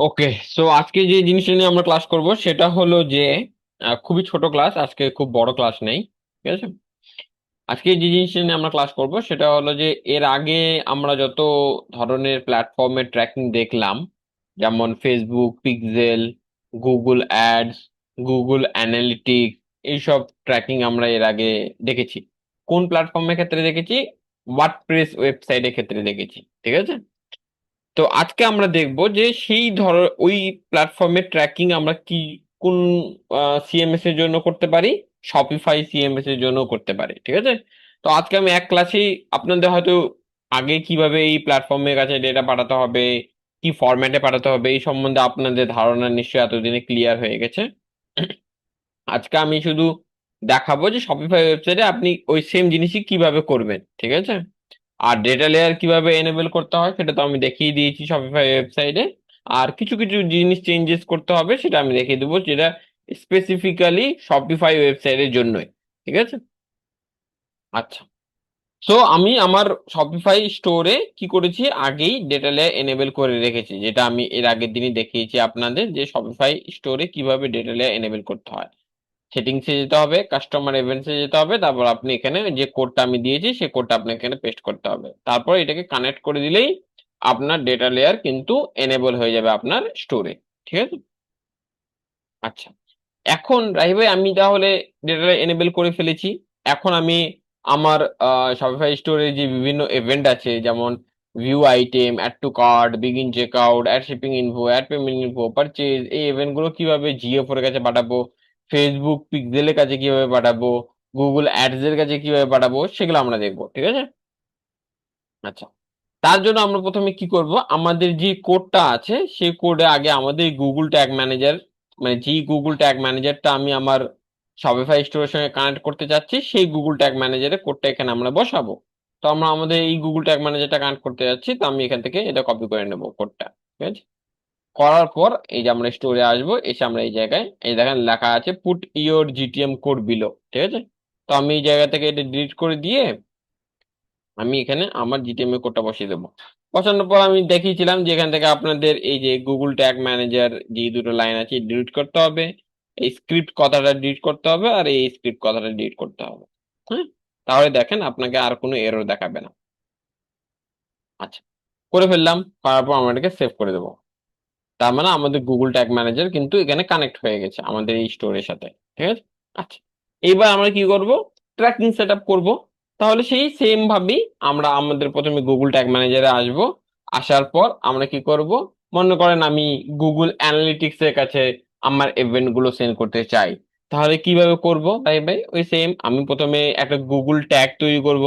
ওকে। So আজকে যে জিনিসটা নিয়ে আমরা ক্লাস করব সেটা হলো যে খুবই ছোট ক্লাস, আজকে খুব বড় ক্লাস নেই। ঠিক আছে। আজকে যে জিনিসটা নিয়ে আমরা ক্লাস করব সেটা হলো যে এর আগে আমরা যত ধরনের প্ল্যাটফর্মের ট্র্যাকিং দেখলাম, যেমন Facebook pixel, Google ads, Google analytics, এইসব ট্র্যাকিং আমরা এর আগে দেখেছি। কোন প্ল্যাটফর্মের ক্ষেত্রে দেখেছি? ওয়ার্ডপ্রেস ওয়েবসাইটের ক্ষেত্রে দেখেছি। ঠিক আছে। তো আজকে আমরা দেখব যে সেই ওই প্ল্যাটফর্মের ট্র্যাকিং আমরা কি কোন সিএমএস এর জন্য করতে পারি, শপিফাই সিএমএস এর জন্য করতে পারি। ঠিক আছে। তো আজকে আমি এক ক্লাসেই আপনাদের হয়তো আগে কিভাবে এই প্ল্যাটফর্মের কাছে ডেটা পাঠাতে হবে, কি ফরম্যাটে পাঠাতে হবে, এই সম্বন্ধে আপনাদের ধারণা নিশ্চয়ই এতদিনে ক্লিয়ার হয়ে গেছে। আজকে আমি শুধু দেখাবো যে শপিফাই ওয়েবসাইটে আপনি ওই সেম জিনিসই কিভাবে করবেন। ঠিক আছে। আর ডেটা লেয়ার কিভাবে এনেবল করতে হয় সেটা তো আমি দেখিয়ে দিয়েছি শপিফাই ওয়েবসাইটে। আর কিছু কিছু জিনিস চেঞ্জেস করতে হবে সেটা আমি দেখিয়ে দেবো, যেটা স্পেসিফিক্যালি শপিফাই ওয়েবসাইটের জন্যই। ঠিক আছে। আচ্ছা। সো আমি আমার শপিফাই স্টোরে কি করেছি, আগেই ডেটা লেয়ার এনেবল করে রেখেছি, যেটা আমি এর আগের দিনই দেখিয়েছি আপনাদের যে শপিফাই স্টোরে কিভাবে ডেটা লেয়ার এনেবল করতে হয়। সেটিংসে যেতে হবে, কাস্টমার ইভেন্টসে যেতে হবে, তারপর আপনি এখানে যে কোডটা আমি দিয়েছি সেই কোডটা আপনি এখানে পেস্ট করতে হবে, তারপর এটাকে কানেক্ট করে দিলেই আপনার ডেটা লেয়ার কিন্তু এনেবল হয়ে যাবে আপনার স্টোরে। ঠিক আছে। আচ্ছা। এখন রাহি ভাই আমি তাহলে ডেটা এনেবল করে ফেলেছি। এখন আমি আমার শপিফাই স্টোরে যে বিভিন্ন ইভেন্ট আছে, যেমন view item, add to cart, begin check out, add shipping info, add payment info, purchase, এই ইভেন্ট গুলো কিভাবে জিও4 এর কাছে পাঠাবো, ফেসবুক পিক্সেলের কাছে কিভাবে পাঠাবো, গুগল অ্যাডস এর কাছে কিভাবে পাঠাবো, সেগুলো আমরা দেখবো। ঠিক আছে। আচ্ছা। তার জন্য আমরা প্রথমে কি করব, আমাদের যে কোডটা আছে সেই কোডে আগে আমাদের গুগল ট্যাগ ম্যানেজার, মানে যে গুগল ট্যাগ ম্যানেজারটা আমি আমার শপিফাই স্টোরের সঙ্গে কানেক্ট করতে চাচ্ছি সেই গুগল ট্যাগ ম্যানেজারে কোডটা এখানে আমরা বসাবো। তো আমরা আমাদের এই গুগল ট্যাগ ম্যানেজারটা কানেক্ট করতে যাচ্ছি, তো আমি এখান থেকে এটা কপি করে নেব কোডটা। ঠিক আছে। করার পর এই যে আমরা স্টোরে আসবো, এসে আমরা এই জায়গায় এই দেখেন লেখা আছে put your GTM code below. ঠিক আছে। তো আমি এই জায়গা থেকে এটা ডিলিট করে দিয়ে আমি এখানে আমার জিটিএমএল কোডটা বসিয়ে দেবো। বসানোর পর আমি দেখিয়েছিলাম যে এখান থেকে আপনাদের এই যে গুগল ট্যাগ ম্যানেজার যে দুটো লাইন আছে ডিলিট করতে হবে, এই স্ক্রিপ্ট কথাটা ডিলিট করতে হবে, আর এই স্ক্রিপ্ট কথাটা ডিলিট করতে হবে। হ্যাঁ। তাহলে দেখেন আপনাকে আর কোনো এরর দেখাবে না। আচ্ছা। করে ফেললাম, করার পর আমরা এটাকে সেভ করে দেবো। তার মানে আমাদের গুগল ট্যাগ ম্যানেজার কিন্তু এখানে কানেক্ট হয়ে গেছে আমাদের এই স্টোরের সাথে। ঠিক আছে। আচ্ছা। এইবার আমরা কি করব, ট্র্যাকিং সেট আপ করবো। তাহলে সেই সেম ভাবেই আমরা আমাদের প্রথমে গুগল ট্যাগ ম্যানেজারে আসব। আসার পর আমরা কি করব, মনে করেন আমি গুগল অ্যানালিটিক্স এর কাছে আমার ইভেন্ট গুলো সেন্ড করতে চাই। তাহলে কিভাবে করব তাই ভাই, ওই সেম আমি প্রথমে একটা গুগল ট্যাগ তৈরি করব।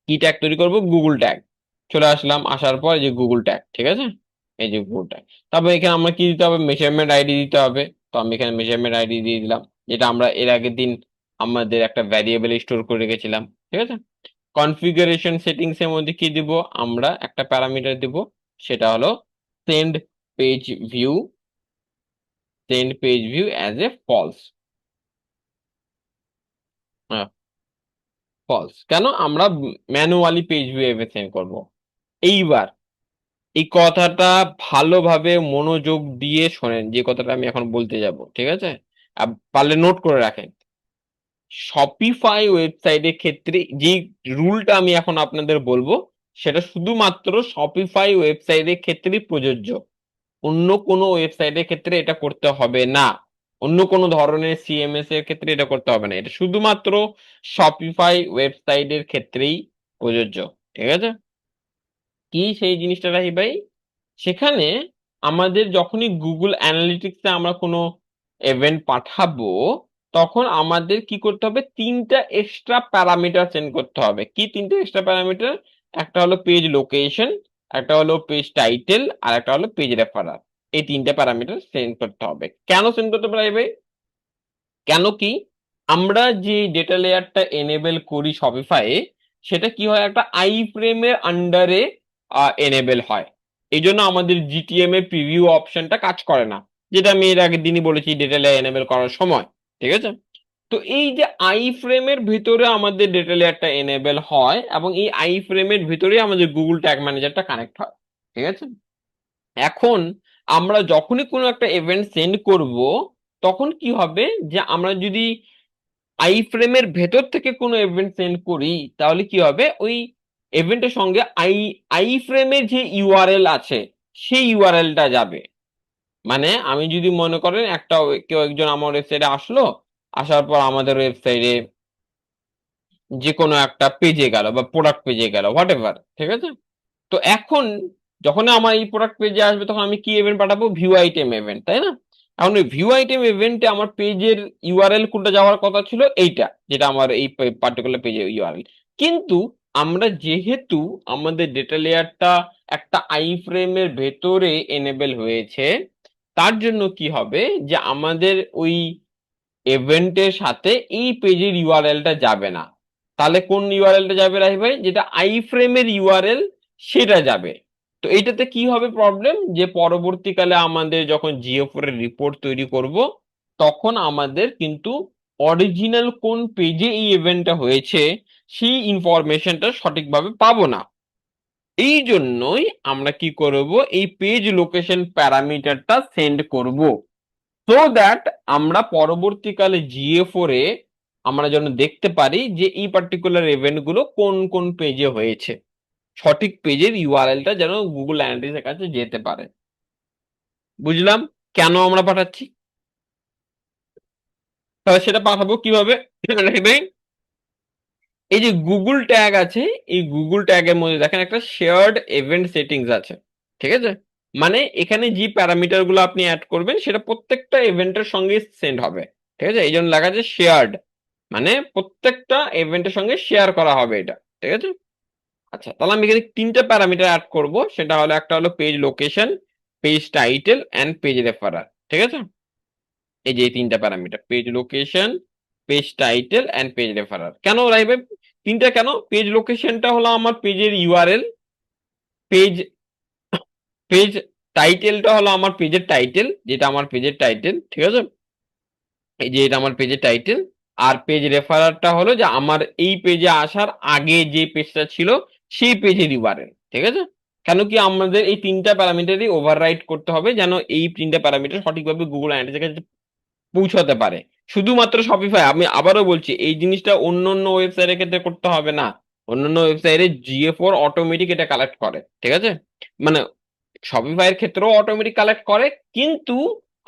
কি ট্যাগ তৈরি করব? Google tag. চলে আসলাম, আসার পর এই যে গুগল ট্যাগ। ঠিক আছে। এই যে গুগল ট্যাগ। তারপর এখানে আমরা কি দিতে হবে, মেজারমেন্ট আইডি দিতে হবে। তো আমি এখানে মেজারমেন্ট আইডি দিয়ে দিলাম, যেটা আমরা এর আগের দিন আমাদের একটা ভ্যারিয়েবল স্টোর করে রেখেছিলাম। ঠিক আছে। কনফিগারেশন সেটিংস এর মধ্যে কি দিব, আমরা একটা প্যারামিটার দিব, সেটা হলো send page view, send page view as a false. False কেন? আমরা ম্যানুয়ালি পেজ ভিউ এভাবে সেন্ড করবো। এইবার এই কথাটা ভালোভাবে মনোযোগ দিয়ে শোনেন, যে কথাটা আমি এখন বলতে যাব। ঠিক আছে। পারলে নোট করে রাখেন। শপিফাই ওয়েবসাইটের ক্ষেত্রে যে রুলটা আমি এখন আপনাদের বলবো সেটা শুধুমাত্র শপিফাই ওয়েবসাইটের ক্ষেত্রেই প্রযোজ্য। অন্য কোনো ওয়েবসাইটের ক্ষেত্রে এটা করতে হবে না। অন্য কোনো ধরনের সিএমএস এর ক্ষেত্রে এটা করতে হবে না। এটা শুধুমাত্র শপিফাই ওয়েবসাইটের ক্ষেত্রেই প্রযোজ্য। ঠিক আছে। কি সেই জিনিসটা রাহি ভাই, সেখানে আমাদের যখনই গুগল অ্যানালিটিক্সে আমরা কোনো ইভেন্ট পাঠাবো, তখন আমাদের কি করতে হবে, তিনটা এক্সট্রা প্যারামিটার সেন্ড করতে হবে। কি তিনটা এক্সট্রা প্যারামিটার? একটা হলো পেজ লোকেশন, একটা হলো পেজ টাইটেল, আর একটা হলো পেজ রেফারার। এই তিনটা প্যারামিটার সেন্ড করতে হবে। কেন সেন্ড করতে হবে ভাই? কেন কি, আমরা যে ডেটা লেয়ারটা এনেবল করি শপিফাইয়ে, সেটা কি হয়, একটা আই ফ্রেমের আন্ডারে এনেবল হয়। এই জন্য আমাদের জিটিএম এর প্রিভিউ অপশনটা কাজ করে না, যেটা আমি এর আগের দিনই বলেছি ডেটা লেয়ার এনেবল করার সময়। ঠিক আছে। তো এই যে আই ফ্রেমের ভিতরে আমাদের ডেটা লেয়ারটা এনেবল হয়, এবং এই আই ফ্রেমের ভিতরে আমাদের গুগল ট্যাগ ম্যানেজারটা কানেক্ট হয়। ঠিক আছে। এখন আমরা যখনই কোনো একটা ইভেন্ট সেন্ড করব, তখন কি হবে যে আমরা যদি আই ফ্রেমের ভেতর থেকে কোনো ইভেন্ট সেন্ড করি, তাহলে কি হবে, ওই ইভেন্টের সঙ্গে আই আই ফ্রেমের যে ইউআরএল আছে সেই ইউআরএলটা যাবে। মানে আমি যদি মনে করেন কেউ একজন আমার ওয়েবসাইটে আসলো, আসার পর আমাদের ওয়েবসাইটে যে কোনো একটা পেজে গেল বা প্রোডাক্ট পেজে গেল, হোয়াট এভার, ঠিক আছে। তো এখন যখন আমার এই প্রোডাক্ট পেজে আসবে, তখন আমি কি ইভেন্ট পাঠাবো? ভিউ আইটেম ইভেন্ট, তাই না? এখন ওই ভিউ আইটেম ইভেন্টে আমার পেজের ইউআরএল কোনটা যাওয়ার কথা ছিল, এইটা, যেটা আমার এই পার্টিকুলার পেজের ইউআরএল। কিন্তু আমরা যেহেতু আমাদের ডেটা লেয়ারটা একটা আই ফ্রেমের ভেতরে এনেবল হয়েছে, তার জন্য কি হবে যে আমাদের ওই ইভেন্টের সাথে এই পেজের ইউআরএলটা যাবে না। তাহলে কোন ইউআরএলটা যাবে রাহি ভাই? যেটা আই ফ্রেমের ইউআরএল, সেটা যাবে। তো এটাতে কি হবে প্রবলেম, যে পরবর্তীকালে আমাদের যখন জিও4 এর রিপোর্ট তৈরি করব, তখন আমাদের কিন্তু অরিজিনাল কোন পেজে এই ইভেন্টটা হয়েছে সেই ইনফরমেশনটা সঠিকভাবে পাবো না। এই জন্যই আমরা কি করব, এই পেজ লোকেশন প্যারামিটারটা সেন্ড করব, সো দ্যাট আমরা পরবর্তীকালে জিএ4 এ আমরা যেন দেখতে পারি যে এই পার্টিকুলার ইভেন্ট গুলো কোন কোন পেজে হয়েছে, সঠিক পেজের ইউআরএলটা যেন গুগল অ্যানালিটিক্স এর কাছে যেতে পারে। বুঝলাম কেন আমরা পাঠাচ্ছি। তাহলে সেটা পাঠাবো কিভাবে? এই যে গুগল ট্যাগ আছে, এই গুগল ট্যাগের মধ্যে দেখেন একটা শেয়ার্ড ইভেন্ট সেটিংস আছে, ঠিক আছে। মানে এখানে যে প্যারামিটার গুলো আপনি অ্যাড করবেন সেটা প্রত্যেকটা ইভেন্টের সঙ্গে সেন্ড হবে, ঠিক আছে। এই জন্য লেখা আছে শেয়ার্ড, মানে প্রত্যেকটা ইভেন্টের সঙ্গে শেয়ার করা হবে এটা, ঠিক আছে। আচ্ছা, তাহলে আমি এখানে তিনটা প্যারামিটার অ্যাড করব, সেটা হলো একটা হলো page location, page title and page referrer, ঠিক আছে। এই যে এই তিনটা parameter, page location, page title and page রেফারার। কেন রাইবে তিনটা? কেন? পেজ লোকেশনটা হলো আমার পেজের ইউআরএল, পেজ পেজ টাইটেলটা হলো আমার পেজের টাইটেল, যেটা আমার পেজের টাইটেল, ঠিক আছে। এই যে এটা আমার পেজের টাইটেল। আর পেজ রেফারারটা হলো যে আমার এই পেজে আসার আগে যে পেজটা ছিল সেই পেজের ইউআরএল, ঠিক আছে। কেন কি আমাদের এই তিনটা প্যারামিটারই ওভাররাইড করতে হবে, যেন এই তিনটা প্যারামিটার সঠিকভাবে গুগল অ্যানালিটিক্সের কাছে পৌঁছাতে পারে। শুধুমাত্র শপিফাই, আমি আবারও বলছি, এই জিনিসটা অন্য অন্য ওয়েবসাইটের ক্ষেত্রে করতে হবে না। অন্যান্য ওয়েবসাইটে জিএ4 অটোমেটিক এটা কালেক্ট করে, ঠিক আছে। মানে শপিফাইয়ের ক্ষেত্রেও অটোমেটিক কালেক্ট করে, কিন্তু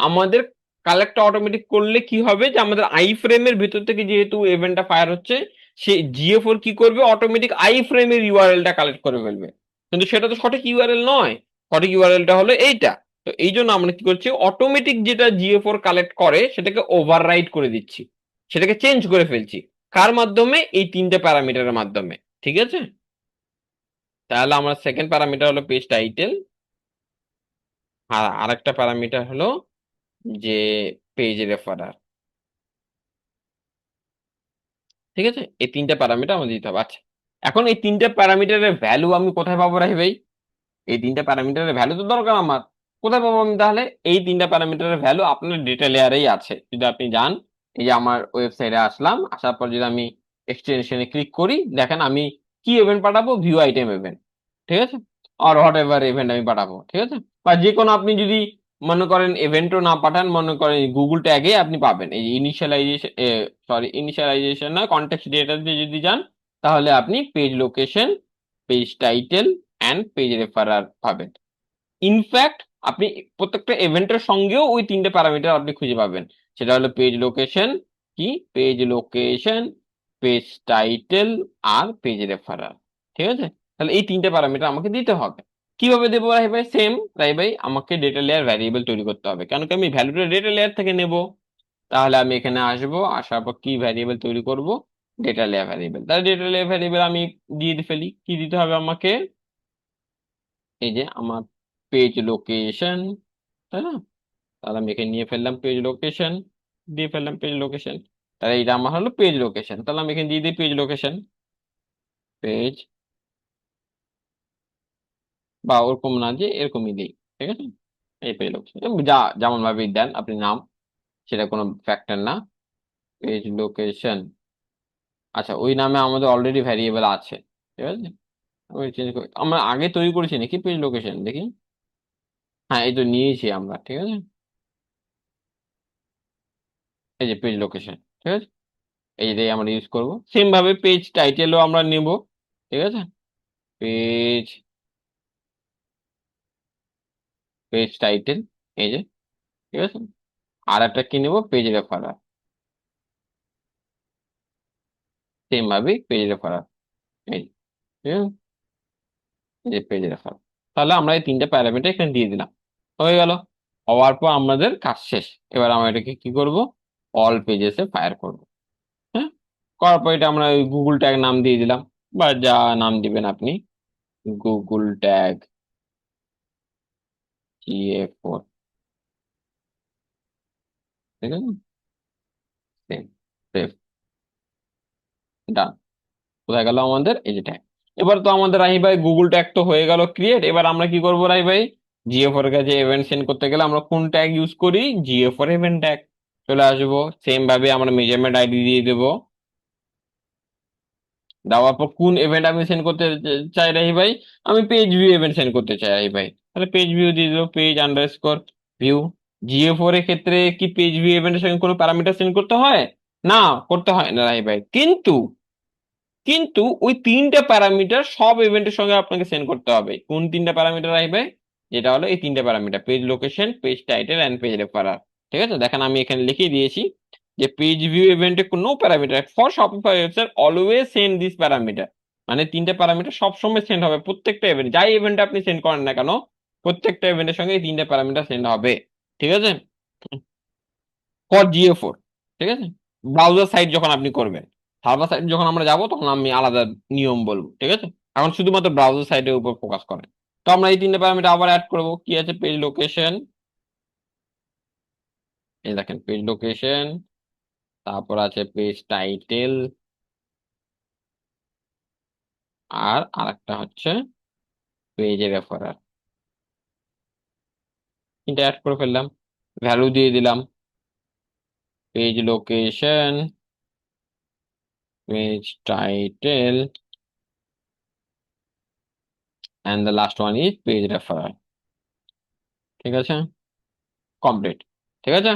আমাদের কালেক্ট অটোমেটিক করলে কি হবে, যে আমাদের আই ফ্রেমের ভিতর থেকে যেহেতু ইভেন্টটা ফায়ার হচ্ছে, সে জিএ4 কি করবে, অটোমেটিক আই ফ্রেমের ইউআরএলটা কালেক্ট করে ফেলবে। কিন্তু সেটা তো সঠিক ইউআরএল নয়, সঠিক ইউআরএলটা হলো এইটা। তো এই জন্য আমরা কি করছি, অটোমেটিক যেটা জিএ4 কালেক্ট করে সেটাকে ওভাররাইড করে দিচ্ছি, সেটাকে চেঞ্জ করে ফেলছি। কার মাধ্যমে? এই তিনটে প্যারামিটারের মাধ্যমে, ঠিক আছে। তাহলে আমার সেকেন্ড প্যারামিটার হলো পেজ টাইটেল, আর আরেকটা প্যারামিটার হলো যে পেজ রেফারার, ঠিক আছে। এই তিনটা প্যারামিটার আমাদের দিতে হবে। আচ্ছা, এখন এই তিনটা প্যারামিটারের ভ্যালু আমি কোথায় পাবো রাহি ভাই? এই তিনটা প্যারামিটারের ভ্যালু তো দরকার আমার, কোথায় পাবো আমি তাহলে? এই তিনটা প্যারামিটারের ভ্যালু আপনার ডেটা লেয়ারেই আছে। যদি আপনি যান, এই যে আমার ওয়েবসাইটে আসলাম, আসার পর যদি আমি এক্সটেনশনে ক্লিক করি, দেখেন আমি কি ইভেন্ট পাঠাবো, ভিউ আইটেম ইভেন্ট, ঠিক আছে। আর হোয়াট এভার ইভেন্ট আমি পাঠাবো, ঠিক আছে। বা যে কোনো আপনি যদি মনে করেন ইভেন্টও না পাঠান, মনে করেন গুগল ট্যাগে আপনি পাবেন, এই ইনিশিয়ালাইজেশন, ইনিশিয়ালাইজেশন নয়, কন্টেক্সট ডেটাতে যদি যান, তাহলে আপনি page location, page title and page রেফারার পাবেন। ইনফ্যাক্ট আপনি প্রত্যেকটা ইভেন্টের সঙ্গেও ওই তিনটে প্যারামিটার আপনি খুঁজে পাবেন। সেটা হলো পেজ লোকেশন, কি পেজ লোকেশন, পেজ টাইটেল আর পেজ রেফারার, ঠিক আছে। তাহলে এই তিনটে প্যারামিটার আমাকে দিতে হবে। কিভাবে দেবো রাই ভাই? সেম, রাই ভাই আমাকে ডেটা লেয়ার ভ্যারিয়েবল তৈরি করতে হবে, কেন কি আমি ভ্যালুটা ডেটা লেয়ার থেকে নেব। তাহলে আমি এখানে আসবো, আসার পর কি ভ্যারিয়েবল তৈরি করব? Data layer variable. তাহলে ডেটা লেয়ার ভ্যারিয়েবল আমি দিয়ে ফেলি, কি দিতে হবে আমাকে? এই যে আমার পেজ লোকেশন, তাই না? তাহলে আমি এখানে নিয়ে ফেললাম পেজ লোকেশন, দিয়ে ফেললাম পেজ লোকেশন। তাহলে এটা আমার হলো পেজ লোকেশন, তাহলে আমি এখানে দিয়ে দিই পেজ লোকেশন, পেজ, বা ওরকম না, যে এরকমই দিই, ঠিক আছে। এই পেজ লোকেশন, যা যেমন ভাবে দেন আপনি নাম, সেটা কোনো ফ্যাক্টর না। পেজ লোকেশন, আচ্ছা ওই নামে আমাদের অলরেডি ভ্যারিয়েবল আছে, ঠিক আছে। আমি চেঞ্জ করি, আমরা আগে তৈরি করেছি নাকি পেজ লোকেশন, দেখি। হ্যাঁ, এই তো নিয়েছি আমরা, ঠিক আছে। এই যে পেজ লোকেশন, ঠিক আছে, এইটাই আমরা ইউজ করব। সেম ভাবে পেজ টাইটেলও আমরা নেব, ঠিক আছে। পেজ পেজ টাইটেল, এই যে, ঠিক আছে। আর একটা কি নেব, পেজ রেফারার। সেম ভাবে পেজ রেফারার, এই যে, ঠিক আছে? এই যে পেজ রেফারার। তাহলে আমরা এই তিনটা প্যারামিটার এখানে দিয়ে দিলাম, হয়ে গেল। হওয়ার পর আমাদের কাজ শেষ। এবার আমরা এটাকে কি করব, অল পেজেসে ফায়ার করব। হ্যাঁ, করার পর এটা আমরা ওই গুগল ট্যাগ নাম দিয়ে দিলাম, বা যা নাম দিবেন আপনি, গুগল ট্যাগ GA4, ঠিক আছে। সেম, সেভ, ডান। কোথায় গেল আমাদের এই যে ট্যাগ। এবার তো আমাদের রাহি ভাই গুগল ট্যাগ তো হয়ে গেল ক্রিয়েট। এবার আমরা কি করবো রাহি ভাই, GA4 এর কাছে ইভেন্ট সেন্ড করতে গেলে আমরা কোন ট্যাগ ইউজ করি, GA4 ইভেন্ট ট্যাগ। চলে আসবো, সেম ভাবে আমরা মেজারমেন্ট আইডি দিয়ে দেবো। দেওয়ার পর কোন ইভেন্ট আমি সেন্ড করতে চাই রাহি ভাই, আমি পেজ ভিউ ইভেন্ট সেন্ড করতে চাই রাহি ভাই, তাহলে পেজ ভিউ দিয়ে দেবো, পেজ আন্ডারস্কোর ভিউ। GA4 এর ক্ষেত্রে কি পেজ ভিউ ইভেন্টের সঙ্গে কোনো প্যারামিটার সেন্ড করতে হয়? না, করতে হয় না রাহি ভাই। কিন্তু কিন্তু ওই তিনটা প্যারামিটার সব ইভেন্টের সঙ্গে আপনাকে সেন্ড করতে হবে। কোন তিনটা প্যারামিটার আসবে, যেটা হলো এই তিনটা parameter, page location, page title and page referrer. ঠিক আছে, দেখেন আমি এখানে লিখে দিয়েছি যে পেজ ভিউ ইভেন্টে কোনো parameter for Shopify website always send this parameter. মানে তিনটা প্যারামিটার সবসময় সেন্ড হবে প্রত্যেকটা ইভেন্ট, যাই ইভেন্টে আপনি সেন্ড করেন না কেন, প্রত্যেকটা ইভেন্টের সঙ্গে এই তিনটা প্যারামিটার সেন্ড হবে। ঠিক আছে, ফর GA4, ঠিক আছে। ব্রাউজার সাইট যখন আপনি করবেন, সার্ভার সাইট যখন আমরা যাব তখন আমি আলাদা নিয়ম বলবো, ঠিক আছে। এখন শুধুমাত্র ব্রাউজার সাইটের উপর ফোকাস করেন। তো আমরা এই তিনটে প্যারামিটার আবার অ্যাড করব, কি আছে, পেজ লোকেশন, এই দেখেন পেজ লোকেশন, তারপর আছে পেজ টাইটেল, আর আরেকটা হচ্ছে পেজ রেফারার। তিনটা অ্যাড করে ফেললাম, ভ্যালু দিয়ে দিলাম, page location, page title, and the last one is page referrer. ঠিক আছে, কমপ্লিট। ঠিক আছে,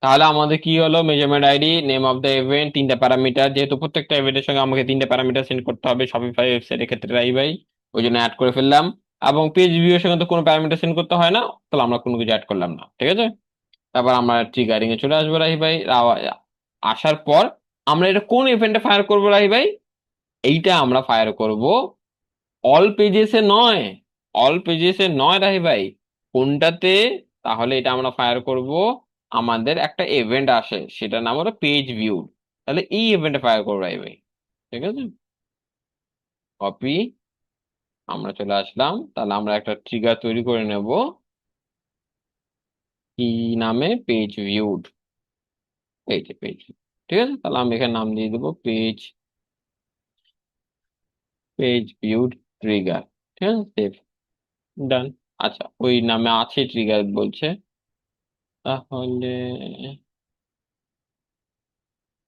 তাহলে আমাদের কি হলো, measurement ID, name of the event, তিনটা প্যারামিটার, যেহেতু প্রত্যেকটা ইভেন্টের সঙ্গে আমাকে তিনটা প্যারামিটার সেন্ড করতে হবে শপিফাই ওয়েবসাইটের ক্ষেত্রে রাই ভাই, ওই জন্য অ্যাড করে ফেললাম। এবং পেজ ভিউ এর সঙ্গে তো কোনো প্যারামিটার সেন্ড করতে হয় না, তাহলে আমরা কোনো কিছু অ্যাড করলাম না। ঠিক আছে, তারপর আমরা ট্রিগারিং এ চলে আসবো রাহি ভাই। আসার পর আমরা এটা কোন ইভেন্টে ফায়ার করবো রাহি ভাই, এইটা আমরা ফায়ার করব অল পেজেসে নয়, অল পেজেসে নয় রাহি ভাই। কোনটাতে, তাহলে এটা আমরা ফায়ার করব, আমাদের একটা ইভেন্ট আসে সেটার নাম হলো পেজ ভিউ, তাহলে এই ইভেন্টে ফায়ার করবো রাহি ভাই। ঠিক আছে, কপি, আমরা চলে আসলাম, তাহলে আমরা একটা ট্রিগার তৈরি করে নেব, কি নামে, পেজ ভিউড, এই যে পেজ। ঠিক আছে, তাহলে আমি এখানে নাম দিয়ে দেবো পেজ ভিউড ট্রিগার। ঠিক আছে, সেভ, ডান। আচ্ছা, ওই নামে আছে ট্রিগার বলছে, তাহলে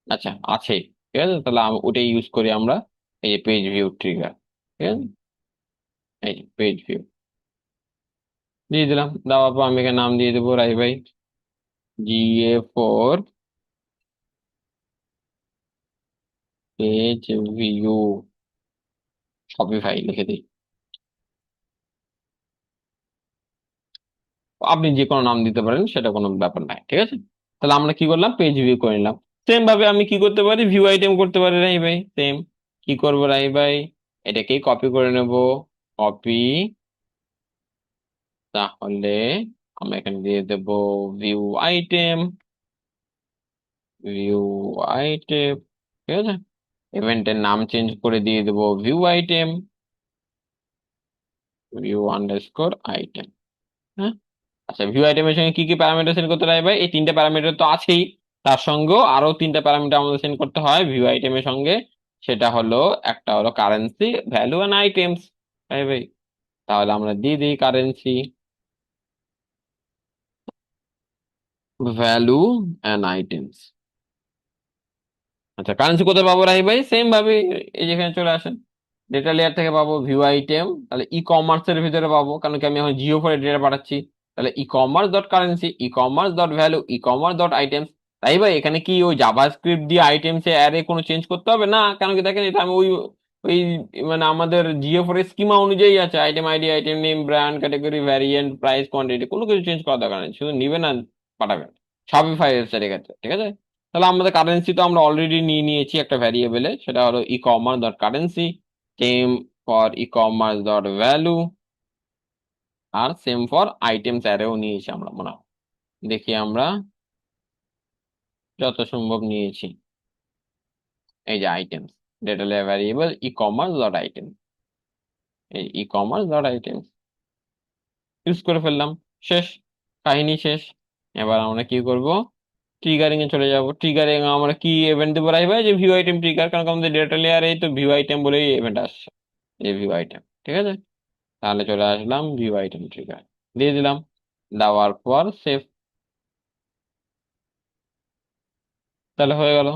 আচ্ছা আছে, ঠিক আছে, তাহলে ওটাই ইউজ করি আমরা, এই যে পেজ ভিউ ট্রিগার। ঠিক আছে, এই যে পেজ ভিউ দিয়ে দিলাম, দেওয়ার পর আমি এখানে নাম দিয়ে দেবো রাই ভাই, GA4 পেজ ভিউ শপিফাই লিখে দিই। আপনি যে কোনো নাম দিতে পারেন, সেটা কোনো ব্যাপার নাই। ঠিক আছে, তাহলে আমরা কি করলাম, পেজ ভিউ করে নিলাম। সেম ভাবে আমি কি করতে পারি, ভিউ আইটেম করতে পারি রাই ভাই, সেম। কি করবো রাই ভাই, এটাকেই কপি করে নেব, কপি, তাহলে আমরা এখানে দিয়ে দেব ভিউ আইটেম, ভিউ আইটেম, ঠিক আছে। ইভেন্টের নাম চেঞ্জ করে দিয়ে দেবো view item, view underscore item. হ্যাঁ, আচ্ছা, ভিউ আইটেমের সঙ্গে কি কি প্যারামিটার সেন্ড করতে হয় ভাই, এই তিনটে প্যারামিটার তো আছেই, তার সঙ্গেও আরো তিনটা প্যারামিটার আমাদের সেন্ড করতে হয় ভিউ আইটেমের সঙ্গে। সেটা হলো, একটা হলো কারেন্সি, ভ্যালু এন্ড আইটেমস, ভাই ভাই। তাহলে আমরা দিয়ে দিই কারেন্সি, ভ্যালু এন্ড আইটেমস। আচ্ছা, কারেন্সি কোথায় পাবো রাহি ভাই, সেম ভাবে এই যেখানে চলে আসেন, ডেটা লেয়ার থেকে পাবো ভিউ আইটেম, তাহলে ই কমার্সের ভিতরে পাবো, কারণ কি আমি এখন GA4 এর ডেটা পাঠাচ্ছি, তাহলে ই কমার্স ডট কারেন্সি, ই কমার্স ডট ভ্যালু, ই কমার্স ডট আইটেমস। তাই ভাই এখানে কি ওই জাভাস্ক্রিপ্ট দিয়ে আইটেমস এ অ্যারে কোনো চেঞ্জ করতে হবে না? কেন কি দেখেন, এটা আমি ওই ওই মানে আমাদের জিএফ এর স্কিমা অনুযায়ী আছে, item ID, item name, brand, category, variant, price, quantity, কোনো কিছু চেঞ্জ করার দরকার নেই, শুধু নিবেন আর পাঠাবেন। শপিফাই ওয়েবসাইটের ক্ষেত্রে ঠিক আছে। তাহলে আমাদের কারেন্সি তো আমরা অলরেডি নিয়ে নিয়েছি একটা ভ্যারিয়েবলে, সেটা হলো e commerce dot currency, same for e commerce dot value, আর সেম ফর আইটেমস অ্যারেও নিয়েছি আমরা মনে হয়। দেখি আমরা যত সম্ভব নিয়েছি। এই যে items, data layer variable e commerce dot item, এই e commerce dot item use করে ফেললাম। শেষ, কাহিনী শেষ। এবার আমরা কি করব, ট্রিগারিং এ চলে যাব। ট্রিগারিং আমরা কি ইভেন্ট দেবো রাই ভাই, যে ভিউ আইটেম ট্রিগার, কারণ আমাদের ডেটা লেয়ারে তো ভিউ আইটেম বলেই ইভেন্ট আসছে, এই ভিউ আইটেম ঠিক আছে। তাহলে চলে আসলাম ভিউ আইটেম ট্রিগার, দিয়ে দিলাম, দেওয়ার পর সেভ। তাহলে হয়ে গেল।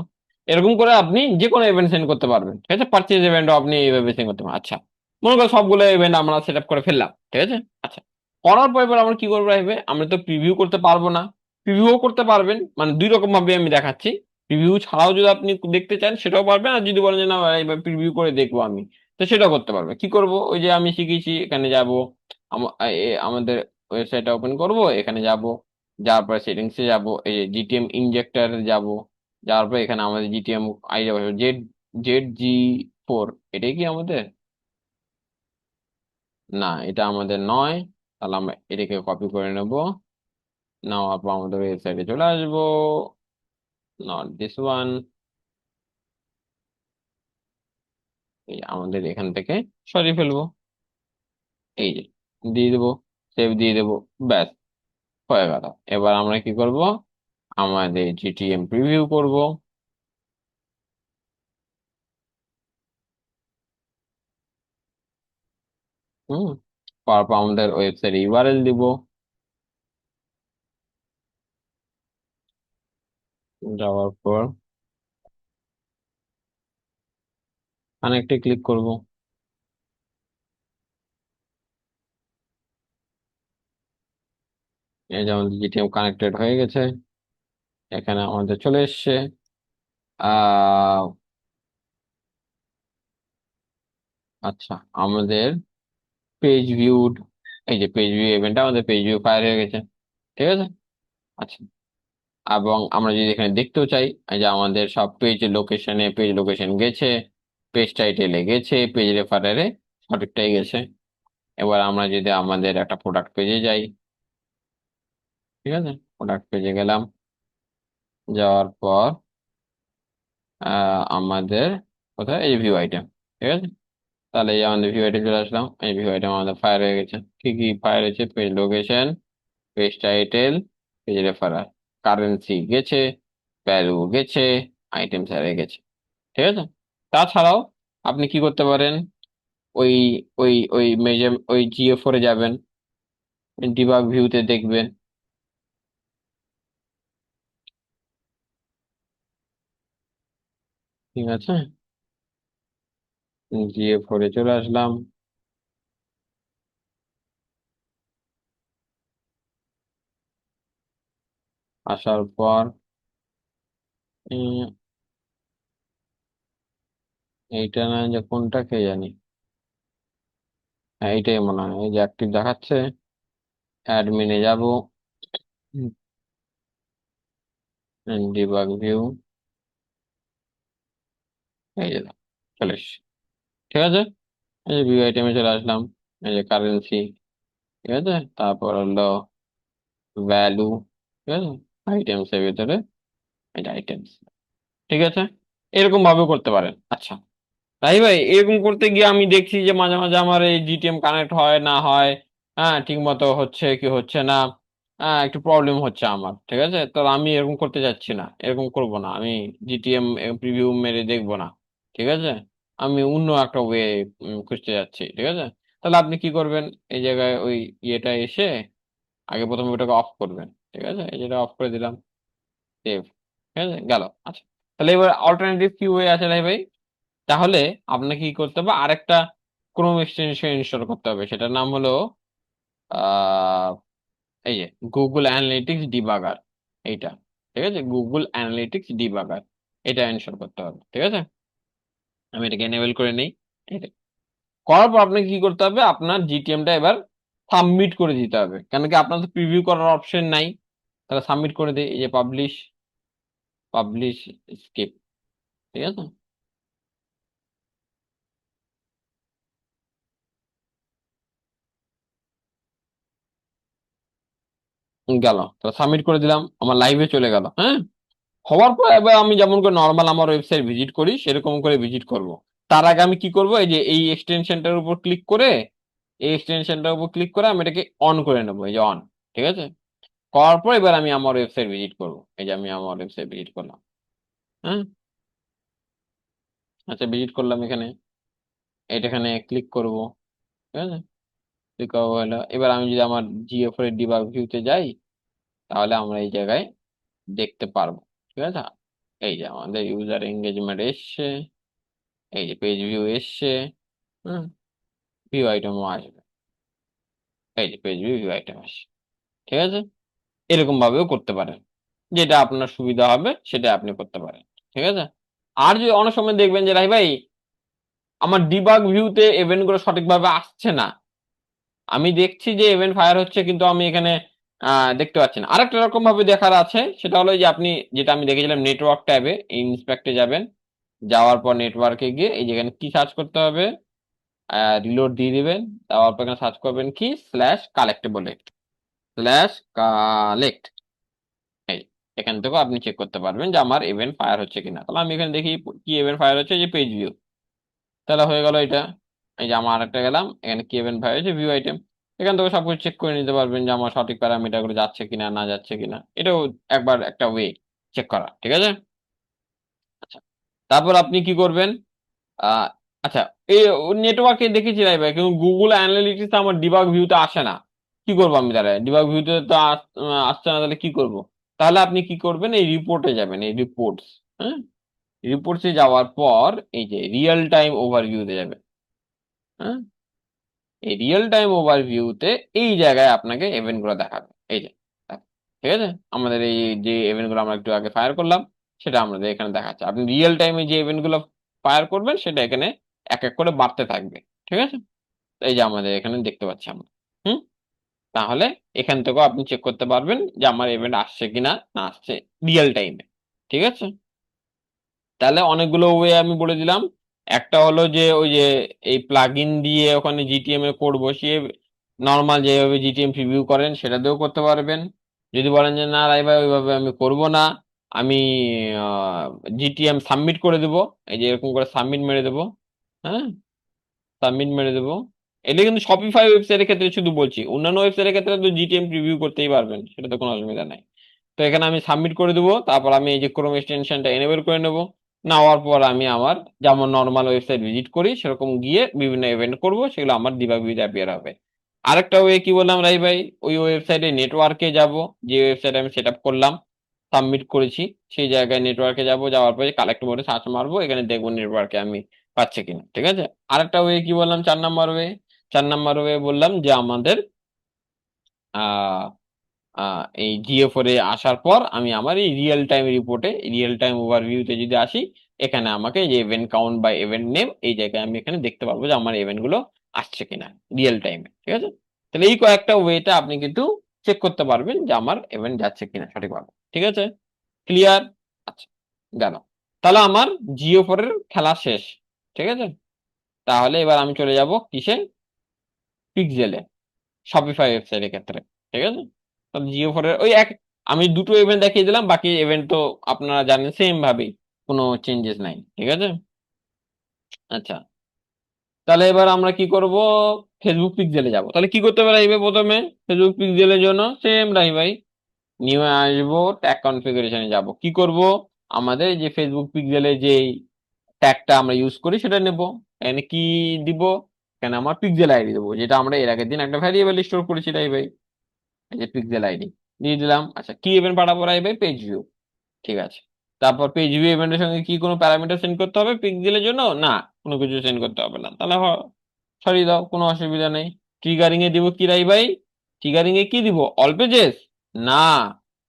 এরকম করে আপনি যে কোনো ইভেন্ট সেন্ড করতে পারবেন, ঠিক আছে। পারচেজ ইভেন্টও আপনি এইভাবে সেন্ড করতে পারবেন। আচ্ছা, মনে করো সবগুলো ইভেন্ট আমরা সেট আপ করে ফেললাম, ঠিক আছে। আচ্ছা, করার পর এবার আমরা কি করবো রাইবে, আমরা তো প্রিভিউ করতে পারবো না। প্রিভিউ করতে পারবেন, মানে দুই রকম ভাবে আমি দেখাচ্ছি। প্রিভিউ ছাড়াও যদি আপনি দেখতে চান সেটাও পারবেন, আর যদি বলেন যে না এবার প্রিভিউ করে দেখবো আমি, তো সেটাও করতে পারবে। কি করব, ওই যে আমি শিখেছি, এখানে যাব, আমাদের ওয়েবসাইটটা ওপেন করব, এখানে যাব, যাওয়ার পরে সেটিংসে যাব, এই জিটিএম ইনজেক্টর যাব, যাওয়ার পরে এখানে আমাদের জিটিএম আই যাবো, জেড জেড G4, এটাই কি আমাদের? না, এটা আমাদের নয়। তাহলে আমরা এটাকে কপি করে নেব, নেওয়ার পর আমাদের ওয়েবসাইটে চলে আসবো, নট দিস ওয়ান, এই আমাদের এখান থেকে সরিয়ে ফেলবো, এই যে দিয়ে দেবো, সেভ দিয়ে দেবো, ব্যাস হয়ে গেল। এবার আমরা কি করব, আমাদের জিটিএম প্রিভিউ করব। হুম, তারপর আমাদের ওয়েবসাইট ইউআরএল দিব, যাওয়ার পর কানেক্টে ক্লিক করব। এই যে আমাদের জিটিএম কানেক্টেড হয়ে গেছে, এখানে আমাদের চলে এসছে। আহ আচ্ছা, আমাদের পেজ ভিউড, এই যে পেজ ভিউ ইভেন্টটা, আমাদের পেজ ভিউ ফায়ার হয়ে গেছে, ঠিক আছে। আচ্ছা, এবং আমরা যদি এখানে দেখতেও চাই, এই যে আমাদের সব পেজ লোকেশনে পেজ লোকেশন গেছে, পেজ টাইটেলে গেছে, পেজ রেফারেরে সঠিকটাই গেছে। এবার আমরা যদি আমাদের একটা প্রোডাক্ট পেজে যাই, ঠিক আছে, প্রোডাক্ট পেজে গেলাম, যাওয়ার পর আমাদের কোথায়, এই ভিউ আইটেম, ঠিক আছে। তাহলে এই আমাদের ভিউ আইটেম চলে আসলাম, এই ভিউ আইটেম আমাদের ফায়ার হয়ে গেছে। কি কি ফায়ার হয়েছে, page location, page title, page রেফারার, currency গেছে, ভ্যালু গেছে, আইটেম স্যারে গেছে, ঠিক আছে। তাছাড়াও আপনি কি করতে পারেন, ওই ওই মেজে ওই GA4 যাবেন, ডিবাগ ভিউতে দেখবেন, ঠিক আছে। GA4 চলে আসলাম, আসার পর উম, এইটা না, যে কোনটা কে জানি, হ্যাঁ এইটাই মনে হয়, এই যে অ্যাক্টিভ দেখাচ্ছে, অ্যাডমিনে যাব, ডিবাগ ভিউ, এই যে চলে এসছে, ঠিক আছে। এই যে ভিউ আইটেমে চলে আসলাম, এই যে কারেন্সি, ঠিক আছে, তারপর হলো ভ্যালু, ঠিক আছে, আইটেমস এর ভিতরে এটা আইটেমস, ঠিক আছে। এরকম ভাবে করতে পারেন। আচ্ছা, তাই ভাই এরকম করতে গিয়ে আমি দেখছি যে মাঝে মাঝে আমার এই জিটিএম কানেক্ট হয় না হয়, হ্যাঁ ঠিক মতো হচ্ছে কি হচ্ছে না, হ্যাঁ একটু প্রবলেম হচ্ছে আমার, ঠিক আছে। তো আমি এরকম করতে যাচ্ছি না, এরকম করব না আমি, জিটিএম প্রিভিউ মেরে দেখবো না, ঠিক আছে। আমি অন্য একটা ওয়ে খুঁজতে যাচ্ছি, ঠিক আছে। তাহলে আপনি কি করবেন, এই জায়গায় ওই ইয়েটা এসে আগে প্রথমে ওটাকে অফ করবেন, ঠিক আছে, এই যেটা অফ করে দিলাম, সেভ, ঠিক আছে গেল। আচ্ছা, তাহলে এবার অল্টারনেটিভ কি ওয়ে আছে রে ভাই, তাহলে আপনাকে কি করতে হবে, আরেকটা ক্রোম এক্সটেনশন ইনস্টল করতে হবে, সেটার নাম হলো এই যে গুগল অ্যানালিটিক্স ডিবাগার, এইটা, ঠিক আছে, গুগল অ্যানালিটিক্স ডিবাগার, এটা ইনস্টল করতে হবে, ঠিক আছে। আমি এটাকে এনেবল করে নিই। এটা করার পর আপনাকে কি করতে হবে, আপনার জিটিএমটা এবার সাবমিট করে দিতে হবে, কেন কি আপনার তো প্রিভিউ করার অপশন নাই। তাহলে সাবমিট করে দিই, এই যে পাবলিশ, পাবলিশ স্কিপ, ঠিক আছে। গেল, তো সাবমিট করে দিলাম, আমার লাইভে চলে গেল, হ্যাঁ। হওয়ার পর এবার আমি যেমন করে নর্মাল আমার ওয়েবসাইট ভিজিট করি সেরকম করে ভিজিট করব। তার আগে আমি কি করব, এই যে এই এক্সটেনশনটার উপর ক্লিক করে, এই এক্সটেনশনটার উপর ক্লিক করে আমি এটাকে অন করে নেবো, এই যে অন, ঠিক আছে। করার পর এবার আমি আমার ওয়েবসাইট ভিজিট করব, এই যে আমি আমার ওয়েবসাইট ভিজিট করলাম, হ্যাঁ। আচ্ছা, ভিজিট করলাম এখানে, এখানে ক্লিক করব, ঠিক আছে। ক্লিক করা হলো, এবার আমি যদি আমার জিএফ এর ডিবাগ ভিউতে যাই, তাহলে আমরা এই জায়গায় দেখতে পারবো, ঠিক আছে। এই যে আমাদের ইউজার এঙ্গেজমেন্ট এসছে, এই যে পেজ ভিউ এসছে, হুম, ভিউ আইটেমও আসবে, এই যে পেজ ভিউ ভিউ আইটেম আসছে, ঠিক আছে। এরকম ভাবেও করতে পারেন, যেটা আপনার সুবিধা হবে সেটা আপনি করতে পারেন, ঠিক আছে। আর যদি অনেক সময় দেখবেন যে রাই ভাই আমার ডিবাগ ভিউতে ইভেন্ট গুলো সঠিকভাবে আসছে না, আমি দেখছি যে ইভেন্ট ফায়ার হচ্ছে কিন্তু আমি এখানে দেখতে পাচ্ছি না। আরেকটা রকম ভাবে দেখার আছে, সেটা হলো যে আপনি, যেটা আমি দেখেছিলাম, নেটওয়ার্ক ট্যাবে ইন্সপেক্টে যাবেন, যাওয়ার পর নেটওয়ার্কে গিয়ে এই যেখানে কি সার্চ করতে হবে, রিলোড দিয়ে দিবেন, তারপর এখানে সার্চ করবেন কি স্ল্যাশ কালেক্ট বলে, স্ল্যাশ কালেক্ট, এই এখান থেকেও আপনি চেক করতে পারবেন যে আমার ইভেন্ট ফায়ার হচ্ছে কিনা। তাহলে আমি এখানে দেখি কি ইভেন্ট ফায়ার হচ্ছে, যে পেজ ভিউ, তাহলে হয়ে গেল এটা। এই যে আমার একটা গেলাম, এখানে কি ইভেন্ট ফায়ার হয়েছে, ভিউ আইটেম, এখান থেকে সবকিছু চেক করে নিতে পারবেন যে আমার সঠিক প্যারামিটার গুলো যাচ্ছে কিনা না যাচ্ছে কিনা, এটাও একবার একটা ওয়ে চেক করা, ঠিক আছে। আচ্ছা, তারপর আপনি কি করবেন, আহ আচ্ছা, এই নেটওয়ার্কে দেখেছি রাই ভাই, কিন্তু গুগল অ্যানালিটিক্স আমার ডিবাগ ভিউতে আসে না, কি করবো আমি, তাহলে ডিবাগ ভিউতে তো আসছে না, তাহলে কি করব। তাহলে আপনি কি করবেন, এই রিপোর্টে যাবেন, এই রিপোর্টস, হ্যাঁ, রিপোর্টসে যাওয়ার পর এই যে রিয়েল টাইম ওভারভিউতে যাবেন, হ্যাঁ। এই রিয়েল টাইম ওভারভিউতে এই জায়গায় আপনাকে ইভেন্ট গুলো দেখাবে, এই যে ঠিক আছে, আমাদের এই যে ইভেন্ট গুলো আমরা একটু আগে ফায়ার করলাম সেটা আমাদের এখানে দেখাচ্ছে। আপনি রিয়েল টাইমে যে ইভেন্ট গুলো ফায়ার করবেন সেটা এখানে এক এক করে বাড়তে থাকবে, ঠিক আছে। তো এই যে আমাদের এখানে দেখতে পাচ্ছি আমরা, হুম। তাহলে এখান থেকেও আপনি চেক করতে পারবেন যে আমার ইভেন্ট আসছে কিনা না আসছে রিয়েল টাইমে, ঠিক আছে। তাহলে অনেকগুলো ওয়ে আমি বলে দিলাম। একটা হলো যে ওই যে এই প্লাগইন দিয়ে ওখানে জিটিএম এ কোড বসিয়ে নর্মাল যেভাবে জিটিএম প্রিভিউ করেন সেটা দিয়েও করতে পারবেন। যদি বলেন যে না রাই ভাই ওইভাবে আমি করব না, আমি জিটিএম সাবমিট করে দেবো, এই যে এরকম করে সাবমিট মেরে দেবো, হ্যাঁ, সাবমিট মেরে দেবো। এটা কিন্তু শপিফাই ওয়েবসাইটের ক্ষেত্রে শুধু বলছি, অন্যান্য ওয়েবসাইটের ক্ষেত্রে তো জিটিএম প্রিভিউ করতেই পারবেন, সেটা তো কোনো অসুবিধা নাই। তো এখানে আমি সাবমিট করে দেবো, তারপর আমি এই যে ক্রোম এক্সটেনশনটা এনেবল করে নেবো। নেওয়ার পর আমি আমার যেমন নর্মাল ওয়েবসাইট ভিজিট করি সেরকম গিয়ে বিভিন্ন ইভেন্ট করব, সেগুলো আমার ডিবাগ ভিউতে অ্যাপিয়ার হবে। আরেকটা ওয়ে কি বললাম রাই ভাই, ওই ওয়েবসাইটে নেটওয়ার্কে যাব, যে ওয়েবসাইট আমি সেট আপ করলাম, সাবমিট করেছি, সেই জায়গায় নেটওয়ার্কে যাব, যাওয়ার পরে কালেক্ট মোডে সার্চ মারবো, এখানে দেখবো নেটওয়ার্কে আমি পাচ্ছে কিনা, ঠিক আছে। আরেকটা ওয়ে কি বললাম, 4 নাম্বার ওয়ে, 4 নাম্বার ওয়ে বললাম যে আমাদের আহ এই জিও4 এ আসার পর আমি আমার এই রিয়েল টাইম রিপোর্টে, রিয়েল টাইম ওভারভিউতে যদি আসি, এখানে আমাকে যে ইভেন্ট কাউন্ট বা ইভেন্ট নেম, এই জায়গায় আমি এখানে দেখতে পারবো যে আমার ইভেন্ট গুলো আসছে কিনা রিয়েল টাইমে, ঠিক আছে। তাহলে এই কয়েকটা ওয়েতে আপনি কিন্তু চেক করতে পারবেন যে আমার ইভেন্ট যাচ্ছে কিনা সঠিকভাবে, ঠিক আছে। ক্লিয়ার? আচ্ছা, গেল। তাহলে আমার জিও4 এর খেলা শেষ, ঠিক আছে। তাহলে এবার আমি চলে যাব কিসে, পিক্সেলে, শপিফাই ওয়েবসাইটের ক্ষেত্রে, ঠিক আছে। তাহলে জিও4 এর ওই এক, আমি দুটো ইভেন্ট দেখিয়ে দিলাম, বাকি ইভেন্ট তো আপনারা জানেন সেম ভাবেই, কোনো চেঞ্জেস নাই, ঠিক আছে। আচ্ছা, তাহলে এবার আমরা কি করব, ফেসবুক পিক্সেলে যাব। তাহলে কি করতে হবে রাইবে, প্রথমে ফেসবুক পিক্সেলের জন্য সেম রাই ভাই, নিউ আসবো, ট্যাগ কনফিগারেশনে যাব, কি করব, আমাদের যে ফেসবুক পিক্সেলে যে ট্যাগটা আমরা ইউজ করি সেটা নেব। এখানে কি দিব, এখানে আমার পিক্সেল আইডি দেবো, যেটা আমরা এর আগের দিন একটা ভ্যারিয়েবল স্টোর করেছি রাই ভাই, এই যে পিক্সেল আইডি দিয়ে দিলাম। আচ্ছা, কি ইভেন্ট পাঠাবো রাই ভাই, পেজ ভিউ, ঠিক আছে। তারপর পেজ ভিউ ইভেন্টের সঙ্গে কি কোনো প্যারামিটার সেন্ড করতে হবে পিক্সেলের জন্য, না, কোনো কিছু সেন্ড করতে হবে না, তাহলে সরিয়ে দাও, কোনো অসুবিধা নেই। ট্রিগারিং এ দিব কি রাই ভাই, ফিগারিং এ কি দিব, অল পেজেস? না,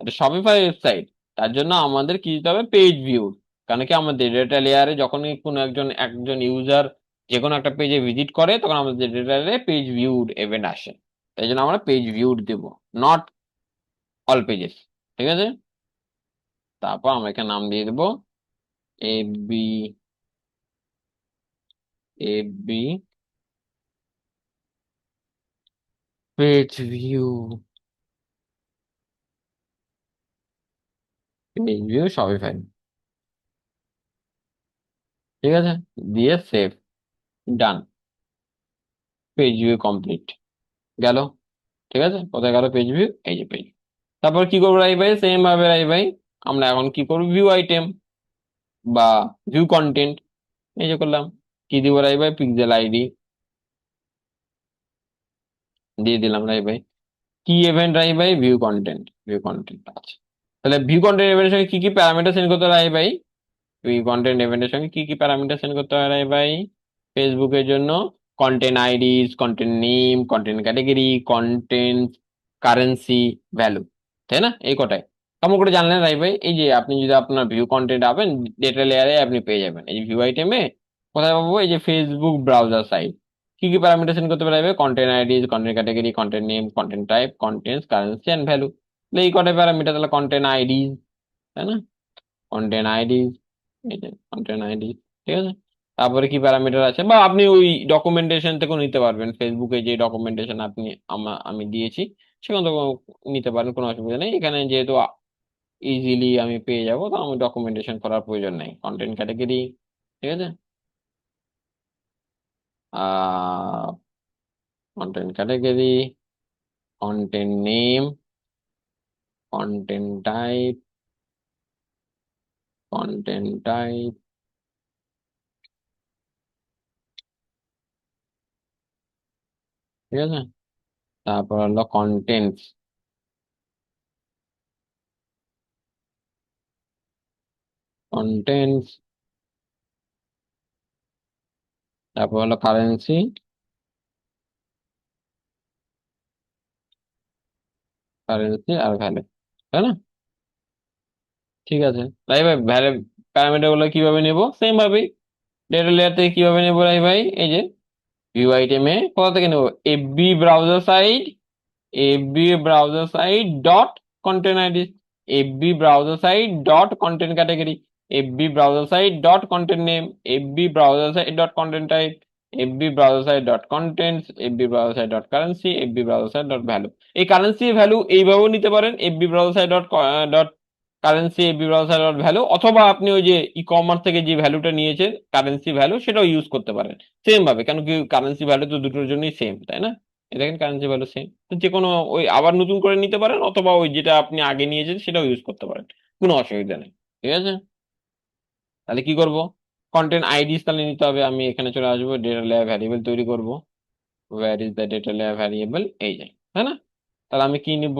এটা শপিফাই ওয়েবসাইট। তার জন্য আমাদের কি দিতে হবে, পেজ ভিউ। কারণ কি আমাদের ডেটা লেয়ারে যখনই কোনো একজন একজন ইউজার যে কোনো একটা পেজে ভিজিট করে, তখন আমাদের ডেটা লেয়ারে পেজ ভিউড ইভেন্ট আসে। তাই জন্য আমরা পেজ ভিউড দেব, নট অল পেজেস। ঠিক আছে, তারপর আমরা এখানে নাম দিয়ে দেবো A B, A B page view, page view Shopify. ঠিক আছে, দিয়ে save, done, page view complete. গেল। ঠিক আছে, কোথায় গেল পেজ ভিউ, এই যে পেজ। তারপর কি করবো রাই ভাই, সেম ভাবে রাই ভাই আমরা এখন কি করবো, ভিউ আইটেম বা ভিউ কন্টেন্ট, এই যে করলাম। কি দিব রাই ভাই, পিক্সেল আইডি দিয়ে দিলাম রাই ভাই। কি ইভেন্ট রাই ভাই, ভিউ কন্টেন্ট, ভিউ কন্টেন্ট আছে। তাহলে ভিউ কন্টেন্ট ইভেন্টের সঙ্গে কি কি প্যারামিটার সেন্ড করতে হয় রাই ভাই, ভিউ কন্টেন্ট ইভেন্টের সঙ্গে কি কি প্যারামিটার সেন্ড করতে হয় রাই ভাই? ফেসবুকের জন্য content IDs, content name, content category, content currency, value, তাই না? এই কটাই। কেমন করে জানলেন রাই ভাই? এই যে আপনি যদি আপনার ভিউ কন্টেন্ট আবেন, ডেটা লেয়ারে আপনি পেয়ে যাবেন এই যে ভিউ আইটেমে। কোথায় পাবো, এই যে ফেসবুক ব্রাউজার সাইট। কি কি প্যারামিটার সেন্ড করতে পারবে, content IDs, content category, content name, content type, content currency and value. এই কটাই প্যারামিটার। তাহলে কন্টেন্ট আইডিস, তাই না? কন্টেন্ট আইডি, এই যে কন্টেন্ট আইডি। ঠিক আছে, তারপরে কি প্যারামিটার আছে, বা আপনি ওই ডকুমেন্টেশন থেকেও নিতে পারবেন, ফেসবুকে যে ডকুমেন্টেশন আপনি আমি দিয়েছি সেখান থেকে নিতে পারেন, কোনো অসুবিধা নেই। এখানে যেহেতু ইজিলি আমি পেয়ে যাবো, তো আমি ডকুমেন্টেশন করার প্রয়োজন নেই। কন্টেন্ট ক্যাটাগরি, ঠিক আছে, ah content category, content name, content type, content type, ঠিক আছে, তারপর হলো কন্টেন্টস, কন্টেন্টস, তারপর হলো কারেন্সি, কারেন্সি আর ভ্যালু, তাই না? ঠিক আছে রাই ভাই, ভ্যালু প্যারামিটার গুলো কিভাবে নেবো, সেম ভাবে ডেটা লেয়ার থেকে কিভাবে নেবো রাই ভাই, এই যে ভিউ আইটেমে কোথা থেকে নেবো, FB browser site, FB browser site dot content ID, FB browser site dot content category, FB browser site dot content name, FB browser site dot content type, FB browser site dot contents, FB browser site dot currency, FB browser site dot value. এই currency value এইভাবেও নিতে পারেন, FB browser site dot dot currency, FB browser site dot value, অথবা আপনি ওই যে e commerce থেকে যে ভ্যালুটা নিয়েছেন কারেন্সি ভ্যালু, সেটাও ইউজ করতে পারেন সেম ভাবে। কেন কি, কারেন্সি ভ্যালু তো দুটোর জন্যই সেম, তাই না? এই দেখেন কারেন্সি ভ্যালু সেম, তো যে কোনো ওই আবার নতুন করে নিতে পারেন, অথবা ওই যেটা আপনি আগে নিয়েছেন সেটাও ইউজ করতে পারেন, কোনো অসুবিধা নেই। ঠিক আছে, তাহলে কি করব, কন্টেন্ট আইডিস তাহলে নিতে হবে। আমি এখানে চলে আসবো, ডেটা লেয়ার ভ্যারিয়েবল তৈরি করব। Where is the data layer variable, এই যে, তাই না? তাহলে আমি কি নিব,